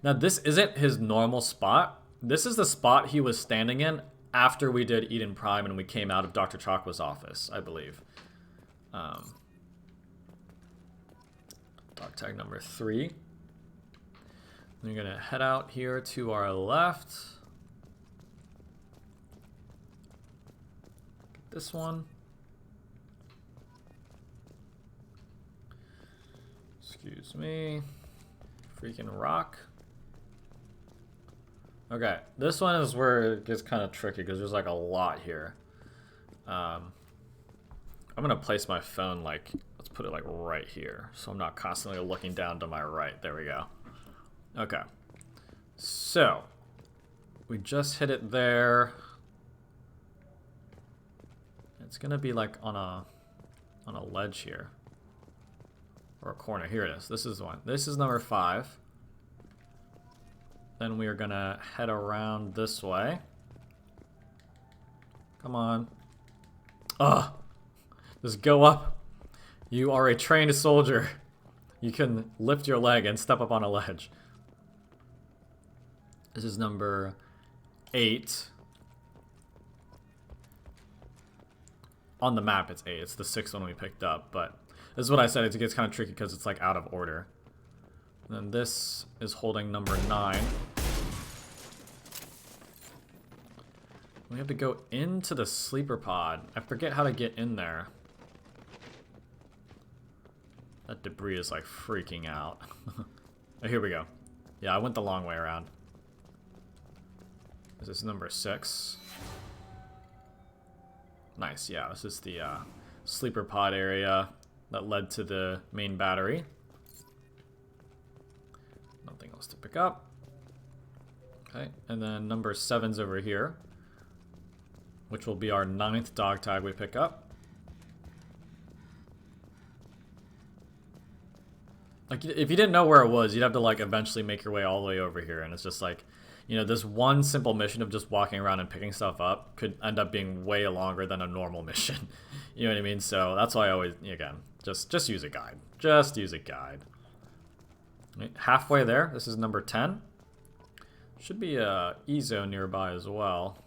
Now this isn't his normal spot. This is the spot he was standing in after we did Eden Prime and we came out of Dr. Chakwa's office, I believe. Dog tag number 3. Then you're gonna head out here to our left. Get this one. Excuse me. Freaking rock. Okay, this one is where it gets kind of tricky because there's like a lot here. I'm gonna place my phone like, let's put it like right here, so I'm not constantly looking down to my right. There we go. Okay, so we just hit it there. It's gonna be like on a ledge here, or a corner. Here it is. This is one. This is number 5. Then we are gonna head around this way. Come on. Ugh. Just go up. You are a trained soldier. You can lift your leg and step up on a ledge. This is number 8. On the map it's 8. It's the 6th one we picked up, but this is what I said. It gets kind of tricky because it's like out of order. And then this is holding number 9. We have to go into the sleeper pod. I forget how to get in there. That debris is like freaking out. Oh, here we go. Yeah, I went the long way around. This is number 6. Nice, yeah, this is the sleeper pod area that led to the main battery. Nothing else to pick up. Okay, and then number 7's over here, which will be our 9th dog tag we pick up. Like, if you didn't know where it was, you'd have to like eventually make your way all the way over here, and it's just like, you know, this one simple mission of just walking around and picking stuff up could end up being way longer than a normal mission. You know what I mean? So that's why I always, again, just use a guide. Just use a guide. Right, halfway there, this is number 10. Should be a E-zone nearby as well.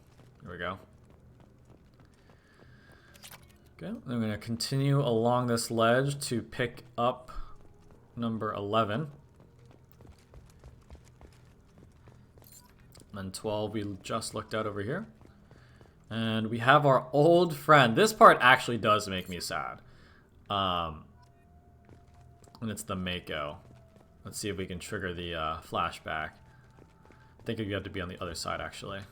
Here we go. Okay, I'm going to continue along this ledge to pick up number 11. And 12 we just looked at over here. And we have our old friend. This part actually does make me sad. And it's the Mako. Let's see if we can trigger the flashback. I think you have to be on the other side, actually. I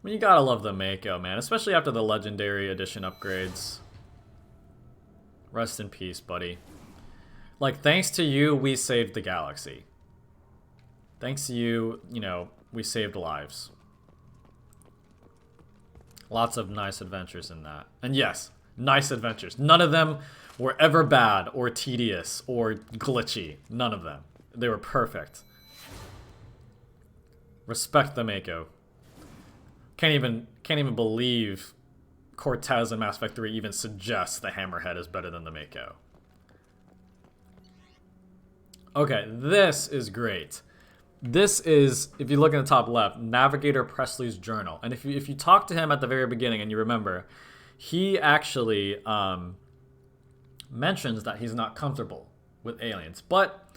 mean, you gotta love the Mako, man. Especially after the Legendary Edition upgrades. Rest in peace, buddy. Like, thanks to you, we saved the galaxy. Thanks to you, you know, we saved lives. Lots of nice adventures in that. And yes, nice adventures. None of them were ever bad or tedious or glitchy. None of them. They were perfect. Respect the Mako. Can't even believe Cortez in Mass Effect 3 even suggests the Hammerhead is better than the Mako. Okay, this is great. This is, if you look in the top left, Navigator Presley's journal. And if you talk to him at the very beginning and you remember, he actually mentions that he's not comfortable with aliens. But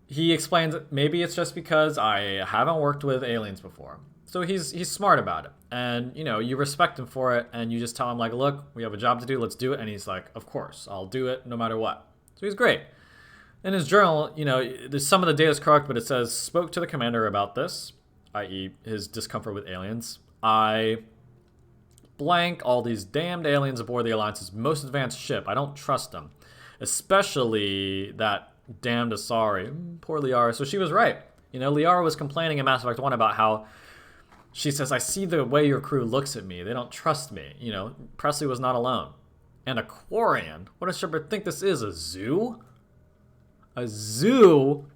he explains maybe it's just because I haven't worked with aliens before. So he's smart about it. And, you know, you respect him for it, and you just tell him, like, look, we have a job to do, let's do it. And he's like, of course, I'll do it no matter what. So he's great. In his journal, you know, there's some of the data is correct, but it says, spoke to the commander about this, i.e. his discomfort with aliens. I blank all these damned aliens aboard the Alliance's most advanced ship. I don't trust them. Especially that damned Asari. Poor Liara. So she was right. You know, Liara was complaining in Mass Effect 1 about how she says, I see the way your crew looks at me. They don't trust me. You know, Presley was not alone. And a Quarian? What does Shepard think this is? A zoo? A zoo?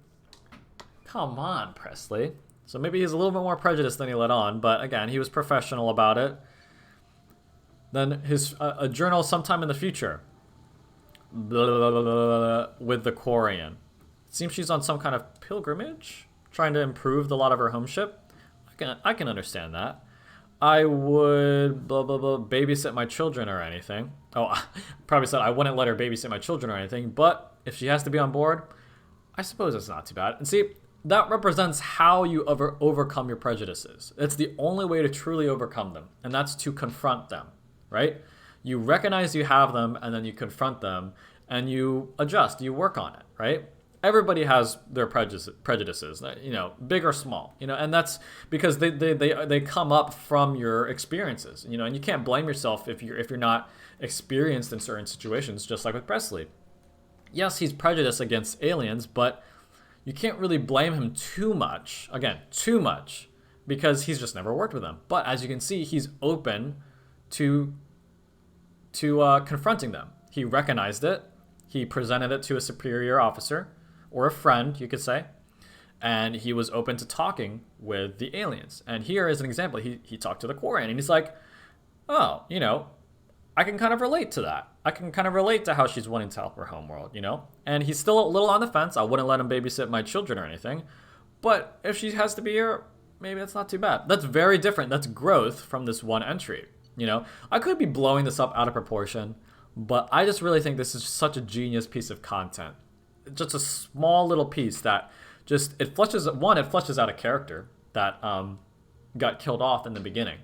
Come on, Presley. So maybe he's a little bit more prejudiced than he let on, but again, he was professional about it. Then his a journal sometime in the future. Blah, blah, blah, blah, with the Quarian. It seems she's on some kind of pilgrimage, trying to improve the lot of her home ship. I can understand that. I would blah blah blah babysit my children or anything. Oh, probably said I wouldn't let her babysit my children or anything. But if she has to be on board, I suppose it's not too bad. And see, that represents how you overcome your prejudices. It's the only way to truly overcome them, and that's to confront them, right? You recognize you have them, and then you confront them, and you adjust, you work on it, right? Everybody has their prejudices, you know, big or small, you know, and that's because they come up from your experiences, you know, and you can't blame yourself if you're not experienced in certain situations, just like with Presley. Yes, he's prejudiced against aliens, but you can't really blame him too much, again, too much, because he's just never worked with them. But as you can see, he's open to confronting them. He recognized it. He presented it to a superior officer, or a friend, you could say, and he was open to talking with the aliens. And here is an example. He talked to the Quarian, and he's like, oh, you know, I can kind of relate to that. I can kind of relate to how she's wanting to help her homeworld, you know? And he's still a little on the fence. I wouldn't let him babysit my children or anything. But if she has to be here, maybe that's not too bad. That's very different. That's growth from this one entry, you know? I could be blowing this up out of proportion, but I just really think this is such a genius piece of content. Just a small little piece that just, it fleshes out a character that got killed off in the beginning.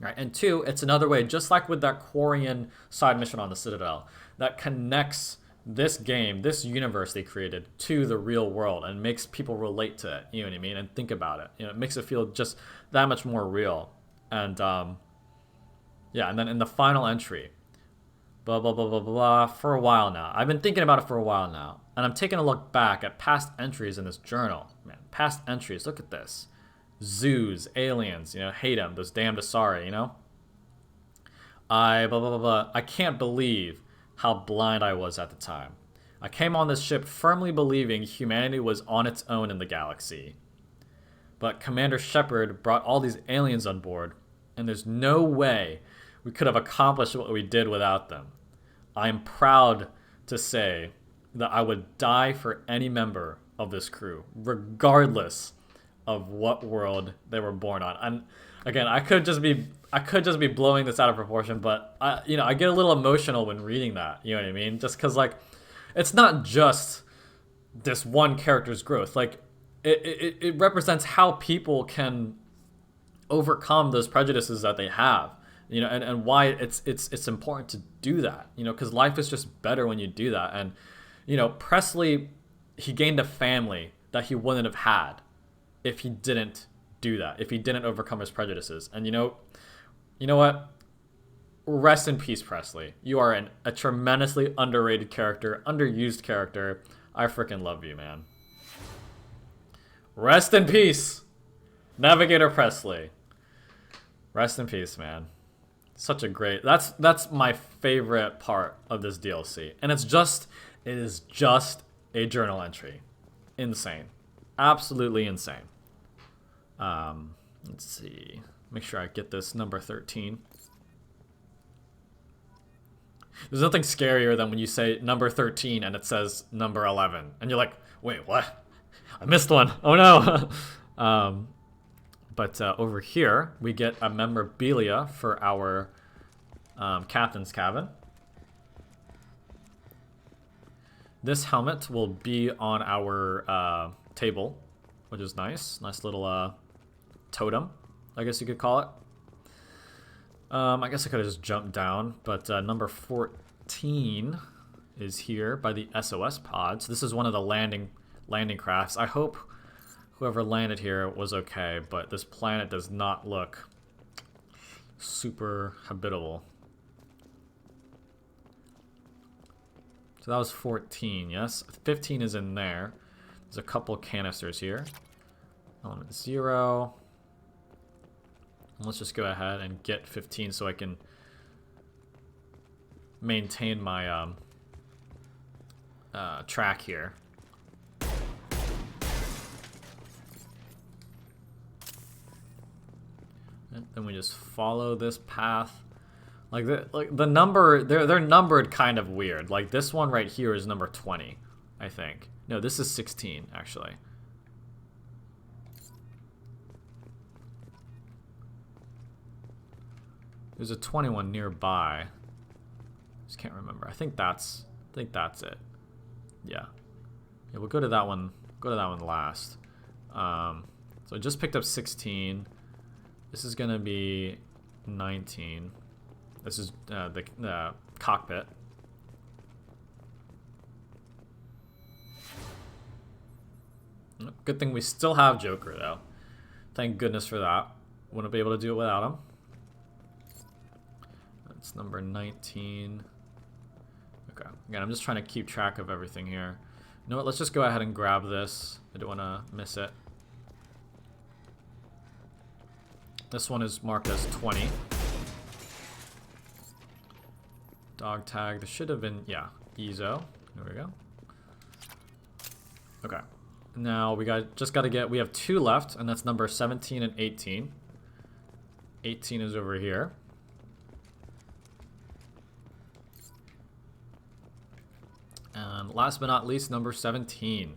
Right, and two, it's another way, just like with that Quarian side mission on the Citadel, that connects this game, this universe they created, to the real world and makes people relate to it, you know what I mean, and think about it. You know, it makes it feel just that much more real. And yeah, and then in the final entry, blah, blah, blah, blah, blah, for a while now. I've been thinking about it for a while now, and I'm taking a look back at past entries in this journal. Man, past entries, look at this. Zoos, aliens, you know, hate them, those damned Asari, you know? Blah, blah, blah, blah. I can't believe how blind I was at the time. I came on this ship firmly believing humanity was on its own in the galaxy. But Commander Shepard brought all these aliens on board, and there's no way we could have accomplished what we did without them. I am proud to say that I would die for any member of this crew, regardless of what world they were born on. And again, I could just be blowing this out of proportion, but I get a little emotional when reading that, you know what I mean? Just because, like, it's not just this one character's growth. Like, it represents how people can overcome those prejudices that they have, you know, and why it's important to do that, you know, because life is just better when you do that. And, you know, Presley, he gained a family that he wouldn't have had if he didn't do that, if he didn't overcome his prejudices. And you know what? Rest in peace, Presley. You are a tremendously underrated character, underused character. I freaking love you, man. Rest in peace, Navigator Presley. Rest in peace, man. Such a great... That's my favorite part of this DLC. And it is just a journal entry. Insane. Absolutely insane. Let's see. Make sure I get this number 13. There's nothing scarier than when you say number 13 and it says number 11. And you're like, wait, what? I missed one. Oh no. But over here, we get a memorabilia for our captain's cabin. This helmet will be on our table, which is nice. Nice little totem, I guess you could call it. I guess I could have just jumped down, but number 14 is here by the SOS pods. This is one of the landing crafts. I hope whoever landed here was okay, but this planet does not look super habitable. So that was 14, yes? 15 is in there. There's a couple canisters here. Element 0. And let's just go ahead and get 15 so I can maintain my track here. And then we just follow this path. Like the number, they're numbered kind of weird. Like this one right here is number 20, I think. No, this is 16 actually. There's a 21 nearby. Just can't remember. I think that's it. Yeah. Yeah, we'll go to that one. Go to that one last. So I just picked up 16. This is gonna be 19. This is the cockpit. Good thing we still have Joker though. Thank goodness for that. Wouldn't be able to do it without him. That's number 19. Okay. Again, I'm just trying to keep track of everything here. You know what? Let's just go ahead and grab this. I don't want to miss it. This one is marked as 20. Dog tag. This should have been, yeah, Ezo. There we go. Okay. Now we we have 2 left, and that's number 17 and 18. 18 is over here. And last but not least, number 17.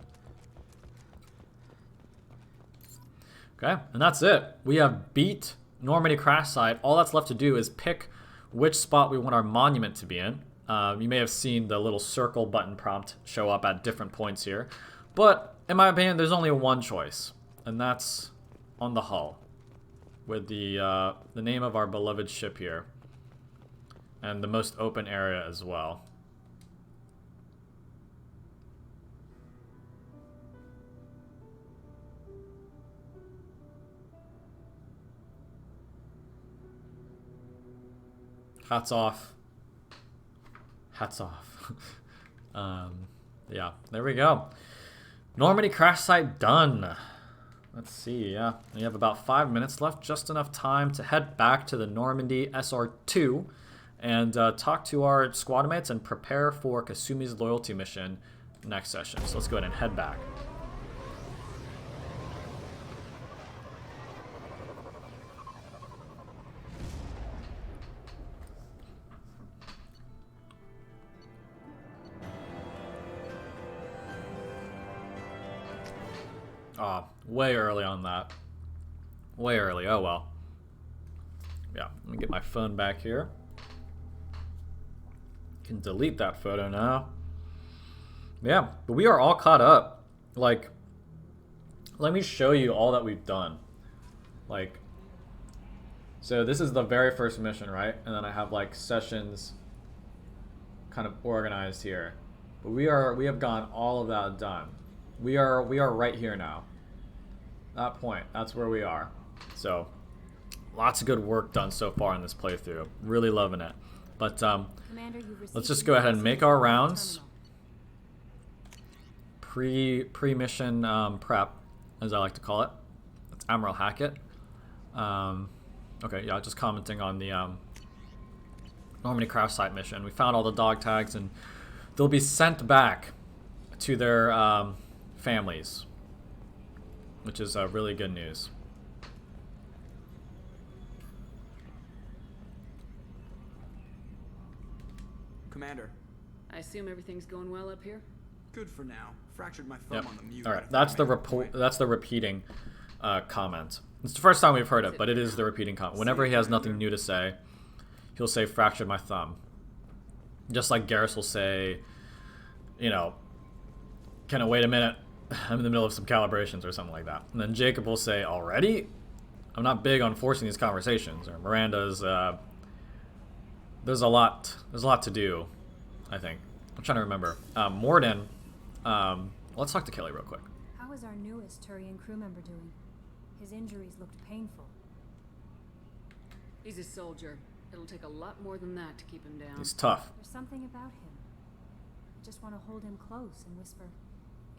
Okay, and that's it. We have beat Normandy Crash Site. All that's left to do is pick which spot we want our monument to be in. You may have seen the little circle button prompt show up at different points here. But in my opinion, there's only one choice, and that's on the hull with the name of our beloved ship here, and the most open area as well. Hats off. Hats off. Yeah, there we go. Normandy Crash Site done. Let's see, yeah. We have about 5 minutes left, just enough time to head back to the Normandy SR2 and talk to our squad mates and prepare for Kasumi's loyalty mission next session. So let's go ahead and head back. Way early on that. Way early. Oh well. Yeah, let me get my phone back here. Can delete that photo now. Yeah, but we are all caught up. Like, let me show you all that we've done. Like, so this is the very first mission, right? And then I have like sessions kind of organized here. But we have gotten all of that done. We are right here now. That point, that's where we are. So, lots of good work done so far in this playthrough. Really loving it. But Commander, let's just go ahead and make our rounds. Pre-mission prep, as I like to call it. That's Admiral Hackett. Okay, yeah, just commenting on the Normandy Crash Site mission. We found all the dog tags, and they'll be sent back to their families, which is really good news. Commander. I assume everything's going well up here? Good for now. Fractured my thumb on the mute. All right, that's the report. That's the repeating comment. It's the first time we've heard it, but it is the repeating comment. Whenever he has nothing new to say, he'll say "fractured my thumb." Just like Garrus will say, you know, "Can I wait a minute? I'm in the middle of some calibrations," or something like that. And then Jacob will say, "Already? I'm not big on forcing these conversations." Or Miranda's, there's a lot to do, I think. I'm trying to remember. Morden, let's talk to Kelly real quick. How is our newest Turian crew member doing? His injuries looked painful. He's a soldier. It'll take a lot more than that to keep him down. He's tough. There's something about him. I just want to hold him close and whisper,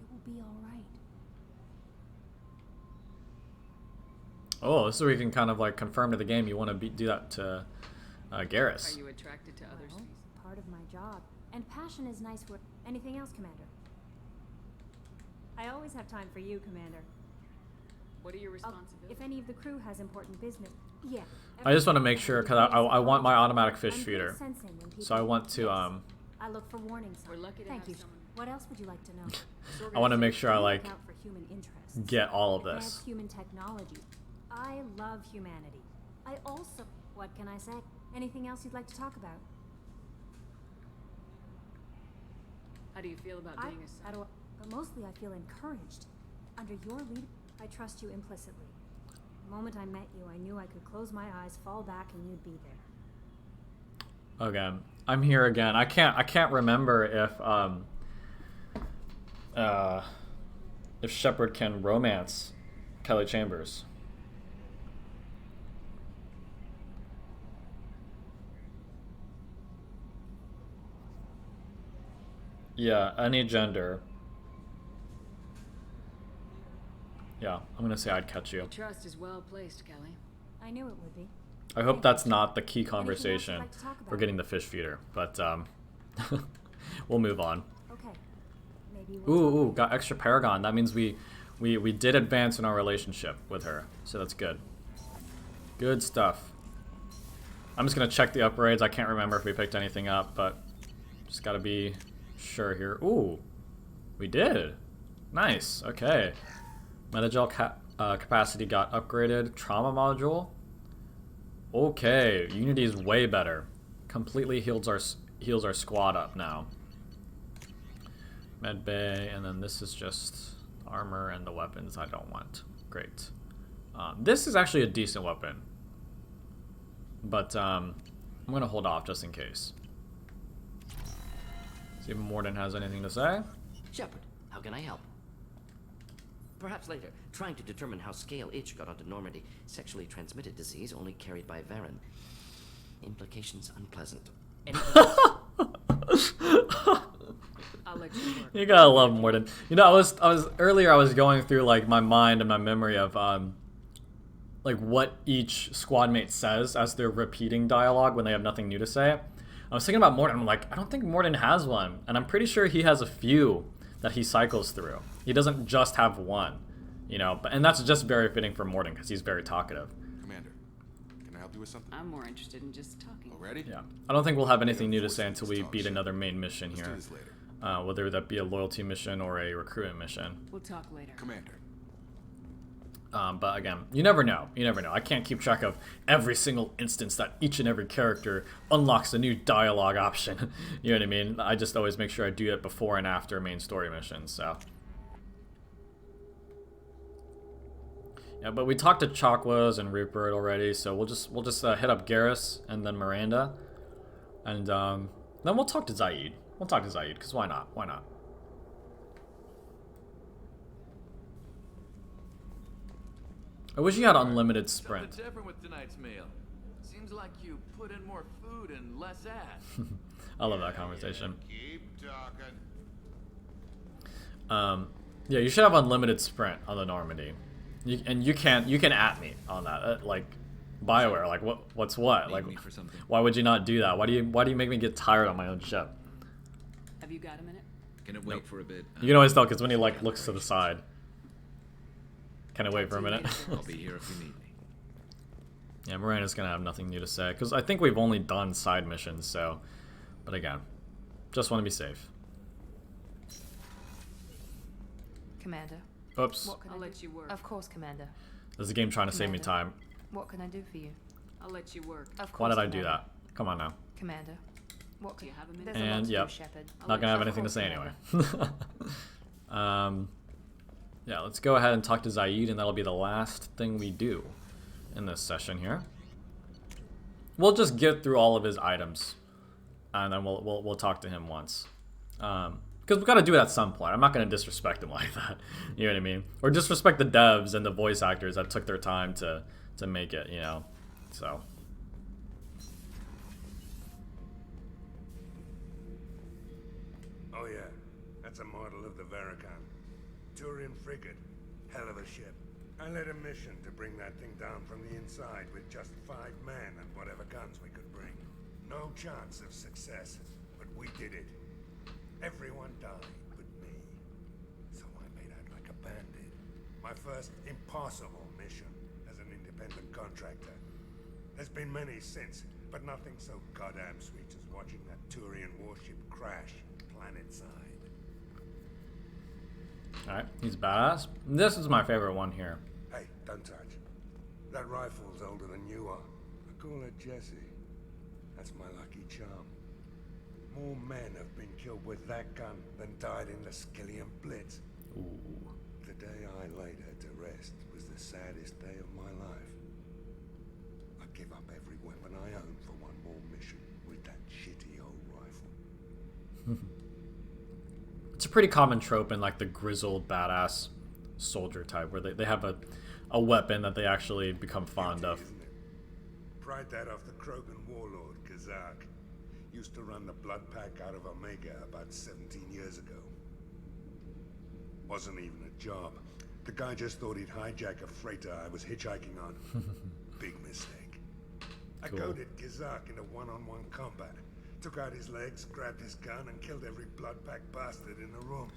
"It will be all right." Oh, this is where you can kind of like confirm to the game you want to do that to Garrus. Are you attracted to others? Well, part of my job. And passion is nice work. Anything else, Commander? I always have time for you, Commander. What are your responsibilities? If any of the crew has important business. Yeah. I just want to make sure, because I want my automatic fish feeder. So I want to, I look for warning signs. We're lucky to Thank have you. someone. What else would you like to know? I want to make sure I like Look out for human interests. get all of Advanced this. human technology. I love humanity. I also What can I say? Anything else you'd like to talk about? How do you feel about being a son? But mostly I feel encouraged. Under your lead, I trust you implicitly. The moment I met you, I knew I could close my eyes, fall back, and you'd be there. Okay, I'm here again. I can't remember if Shepard can romance Kelly Chambers. Yeah, any gender. Yeah, I'm gonna say I'd catch you. Your trust is well placed, Kelly. I knew it would be. I hope that's not the key conversation for getting the fish feeder, but we'll move on. Okay. Maybe Ooh, got extra Paragon. That means we did advance in our relationship with her, so that's good. Good stuff. I'm just gonna check the upgrades. I can't remember if we picked anything up, but just gotta be sure here. Ooh, we did. Nice. Okay. Metagel capacity got upgraded. Trauma module. Okay, Unity is way better. Completely heals our squad up now. Med bay, and then this is just armor and the weapons I don't want. Great. This is actually a decent weapon, but I'm gonna hold off just in case. See if Morden has anything to say. Shepard, how can I help? Perhaps later, trying to determine how scale itch got onto Normandy. Sexually transmitted disease only carried by Varen. Implications unpleasant. I'll let you work. You gotta love Morden. You know, earlier I was going through like my mind and my memory of like what each squad mate says as they're repeating dialogue when they have nothing new to say. I was thinking about Morden. I'm like, I don't think Morden has one, and I'm pretty sure he has a few that he cycles through. He doesn't just have one, you know. And that's just very fitting for Morden because he's very talkative. Commander, can I help you with something? I'm more interested in just talking. Already? Yeah. I don't think we'll have anything new to say until we beat another main mission here. Let's do this later. Whether that be a loyalty mission or a recruitment mission. We'll talk later. Commander. But again, you never know. You never know. I can't keep track of every single instance that each and every character unlocks a new dialogue option. You know what I mean? I just always make sure I do it before and after main story missions. So yeah, but we talked to Chakwas and Rupert already, so we'll just hit up Garrus and then Miranda, and then we'll talk to Zaid. We'll talk to Zaid because why not? Why not? I wish you had unlimited sprint. Something different with tonight's meal. Seems like you put in more food and less ass. I love that conversation. Keep talking. Yeah, you should have unlimited sprint on the Normandy. You can at me on that. Like BioWare, like what's what? Like why would you not do that? Why do you make me get tired on my own ship? Have you got a minute? Can it wait for a bit? You can always tell because when he like looks to the side. Can I wait for a minute? I'll be here if you need me. Yeah, Miranda's gonna have nothing new to say because I think we've only done side missions. So, but again, just want to be safe. Commander. Oops. What can I'll let you work. Of course, Commander. There's a game trying to save me time. What can I do for you? I'll let you work. Of course. Why did I Commander. do that? Come on now. Commander. What Do you have a minute? There's a lot And to yep, do, Shepard. not gonna have anything to say anyway. Yeah, let's go ahead and talk to Zaid, and that'll be the last thing we do in this session here. We'll just get through all of his items, and then we'll talk to him once. Because we've got to do it at some point. I'm not going to disrespect him like that. You know what I mean? Or disrespect the devs and the voice actors that took their time to make it, you know? So. Oh yeah, that's a model of the Paragon. Turian frigate. Hell of a ship. I led a mission to bring that thing down from the inside with just 5 men and whatever guns we could bring. No chance of success, but we did it. Everyone died but me. So I made out like a bandit. My first impossible mission as an independent contractor. There's been many since, but nothing so goddamn sweet as watching that Turian warship crash planet-side. Alright, he's badass. This is my favorite one here. Hey, don't touch. That rifle's older than you are. A call her Jessie. That's my lucky charm. More men have been killed with that gun than died in the Skillian Blitz. Ooh. The day I laid her to rest was the saddest day of my life. I'd give up every weapon I own for one more mission with that shitty old rifle. It's a pretty common trope in like the grizzled badass soldier type where they have a weapon that they actually become fond of. Pried that off the Krogan warlord, Kazak. Used to run the blood pack out of Omega about 17 years ago. Wasn't even a job. The guy just thought he'd hijack a freighter I was hitchhiking on. Big mistake. I Cool. goaded Kazak into one-on-one combat. Took out his legs, grabbed his gun, and killed every blood pack bastard in the room.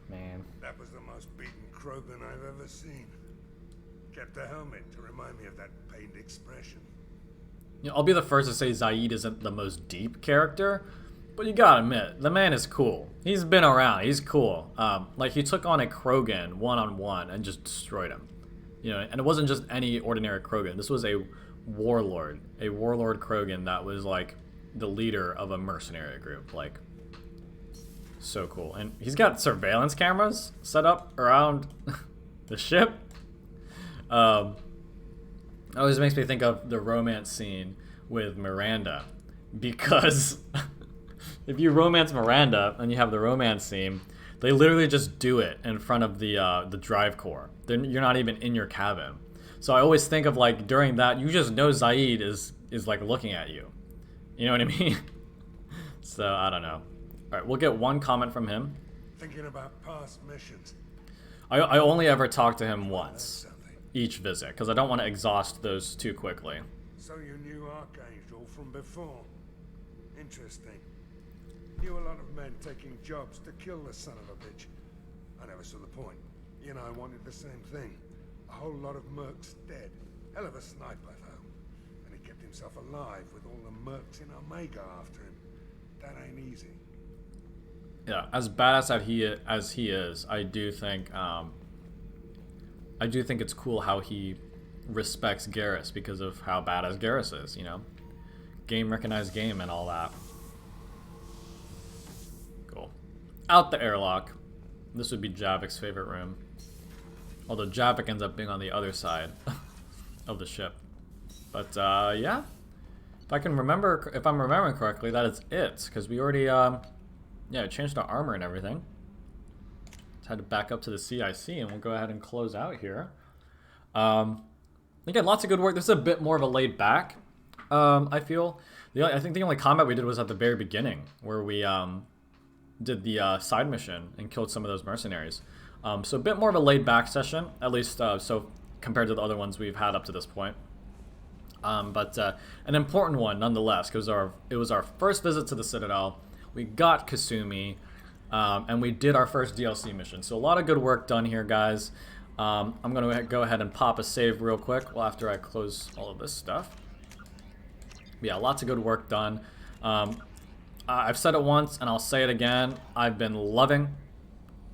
Man. That was the most beaten Krogan I've ever seen. Kept a helmet to remind me of that pained expression. You know, I'll be the first to say Zaid isn't the most deep character, but you gotta admit, the man is cool. He's been around. He's cool. Like, he took on a Krogan one-on-one and just destroyed him. You know, and it wasn't just any ordinary Krogan. This was a warlord Krogan that was, like, the leader of a mercenary group. Like, so cool. And he's got surveillance cameras set up around the ship. It always makes me think of the romance scene with Miranda, because if you romance Miranda and you have the romance scene, they literally just do it in front of the drive core. You're not even in your cabin. So I always think of, like, during that, you just know Zaid is like looking at you. You know what I mean? So I don't know. All right, we'll get one comment from him. Thinking about past missions. I only ever talked to him once each visit because I don't want to exhaust those too quickly. So you knew Archangel from before. Interesting. Knew a lot of men taking jobs to kill the son of a bitch. I never saw the point. You know, I wanted the same thing. A whole lot of mercs dead. Hell of a sniper, though. And he kept himself alive with all the mercs in Omega after him. That ain't easy. Yeah, as badass as he is, I do think it's cool how he respects Garrus because of how badass Garrus is, you know? Game recognized game and all that. Cool. Out the airlock. This would be Javik's favorite room. Although Javik ends up being on the other side of the ship. But yeah. If I'm remembering correctly, that is it. Because we already changed our armor and everything. Just had to back up to the CIC and we'll go ahead and close out here. Again, lots of good work. This is a bit more of a laid back, I feel. I think the only combat we did was at the very beginning, where we did the side mission and killed some of those mercenaries. So a bit more of a laid back session, at least so compared to the other ones we've had up to this point. But an important one nonetheless, because it was our first visit to the Citadel. We got Kasumi, and we did our first DLC mission. So a lot of good work done here, guys. I'm going to go ahead and pop a save real quick after I close all of this stuff. Yeah, lots of good work done. I've said it once, and I'll say it again. I've been loving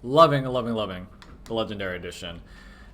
the Legendary Edition.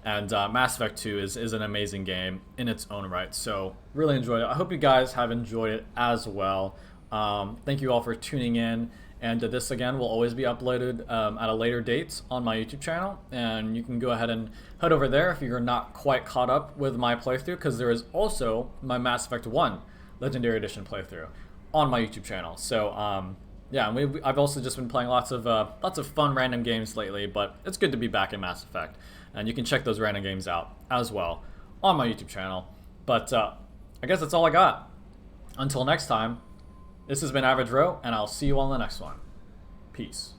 And Mass Effect 2 is an amazing game in its own right. So really enjoyed it. I hope you guys have enjoyed it as well. Thank you all for tuning in. And this, again, will always be uploaded at a later date on my YouTube channel. And you can go ahead and head over there if you're not quite caught up with my playthrough, because there is also my Mass Effect 1 Legendary Edition playthrough on my YouTube channel. So, yeah, I've also just been playing lots of fun random games lately, but it's good to be back in Mass Effect. And you can check those random games out as well on my YouTube channel. But I guess that's all I got. Until next time, this has been Average Row, and I'll see you on the next one. Peace.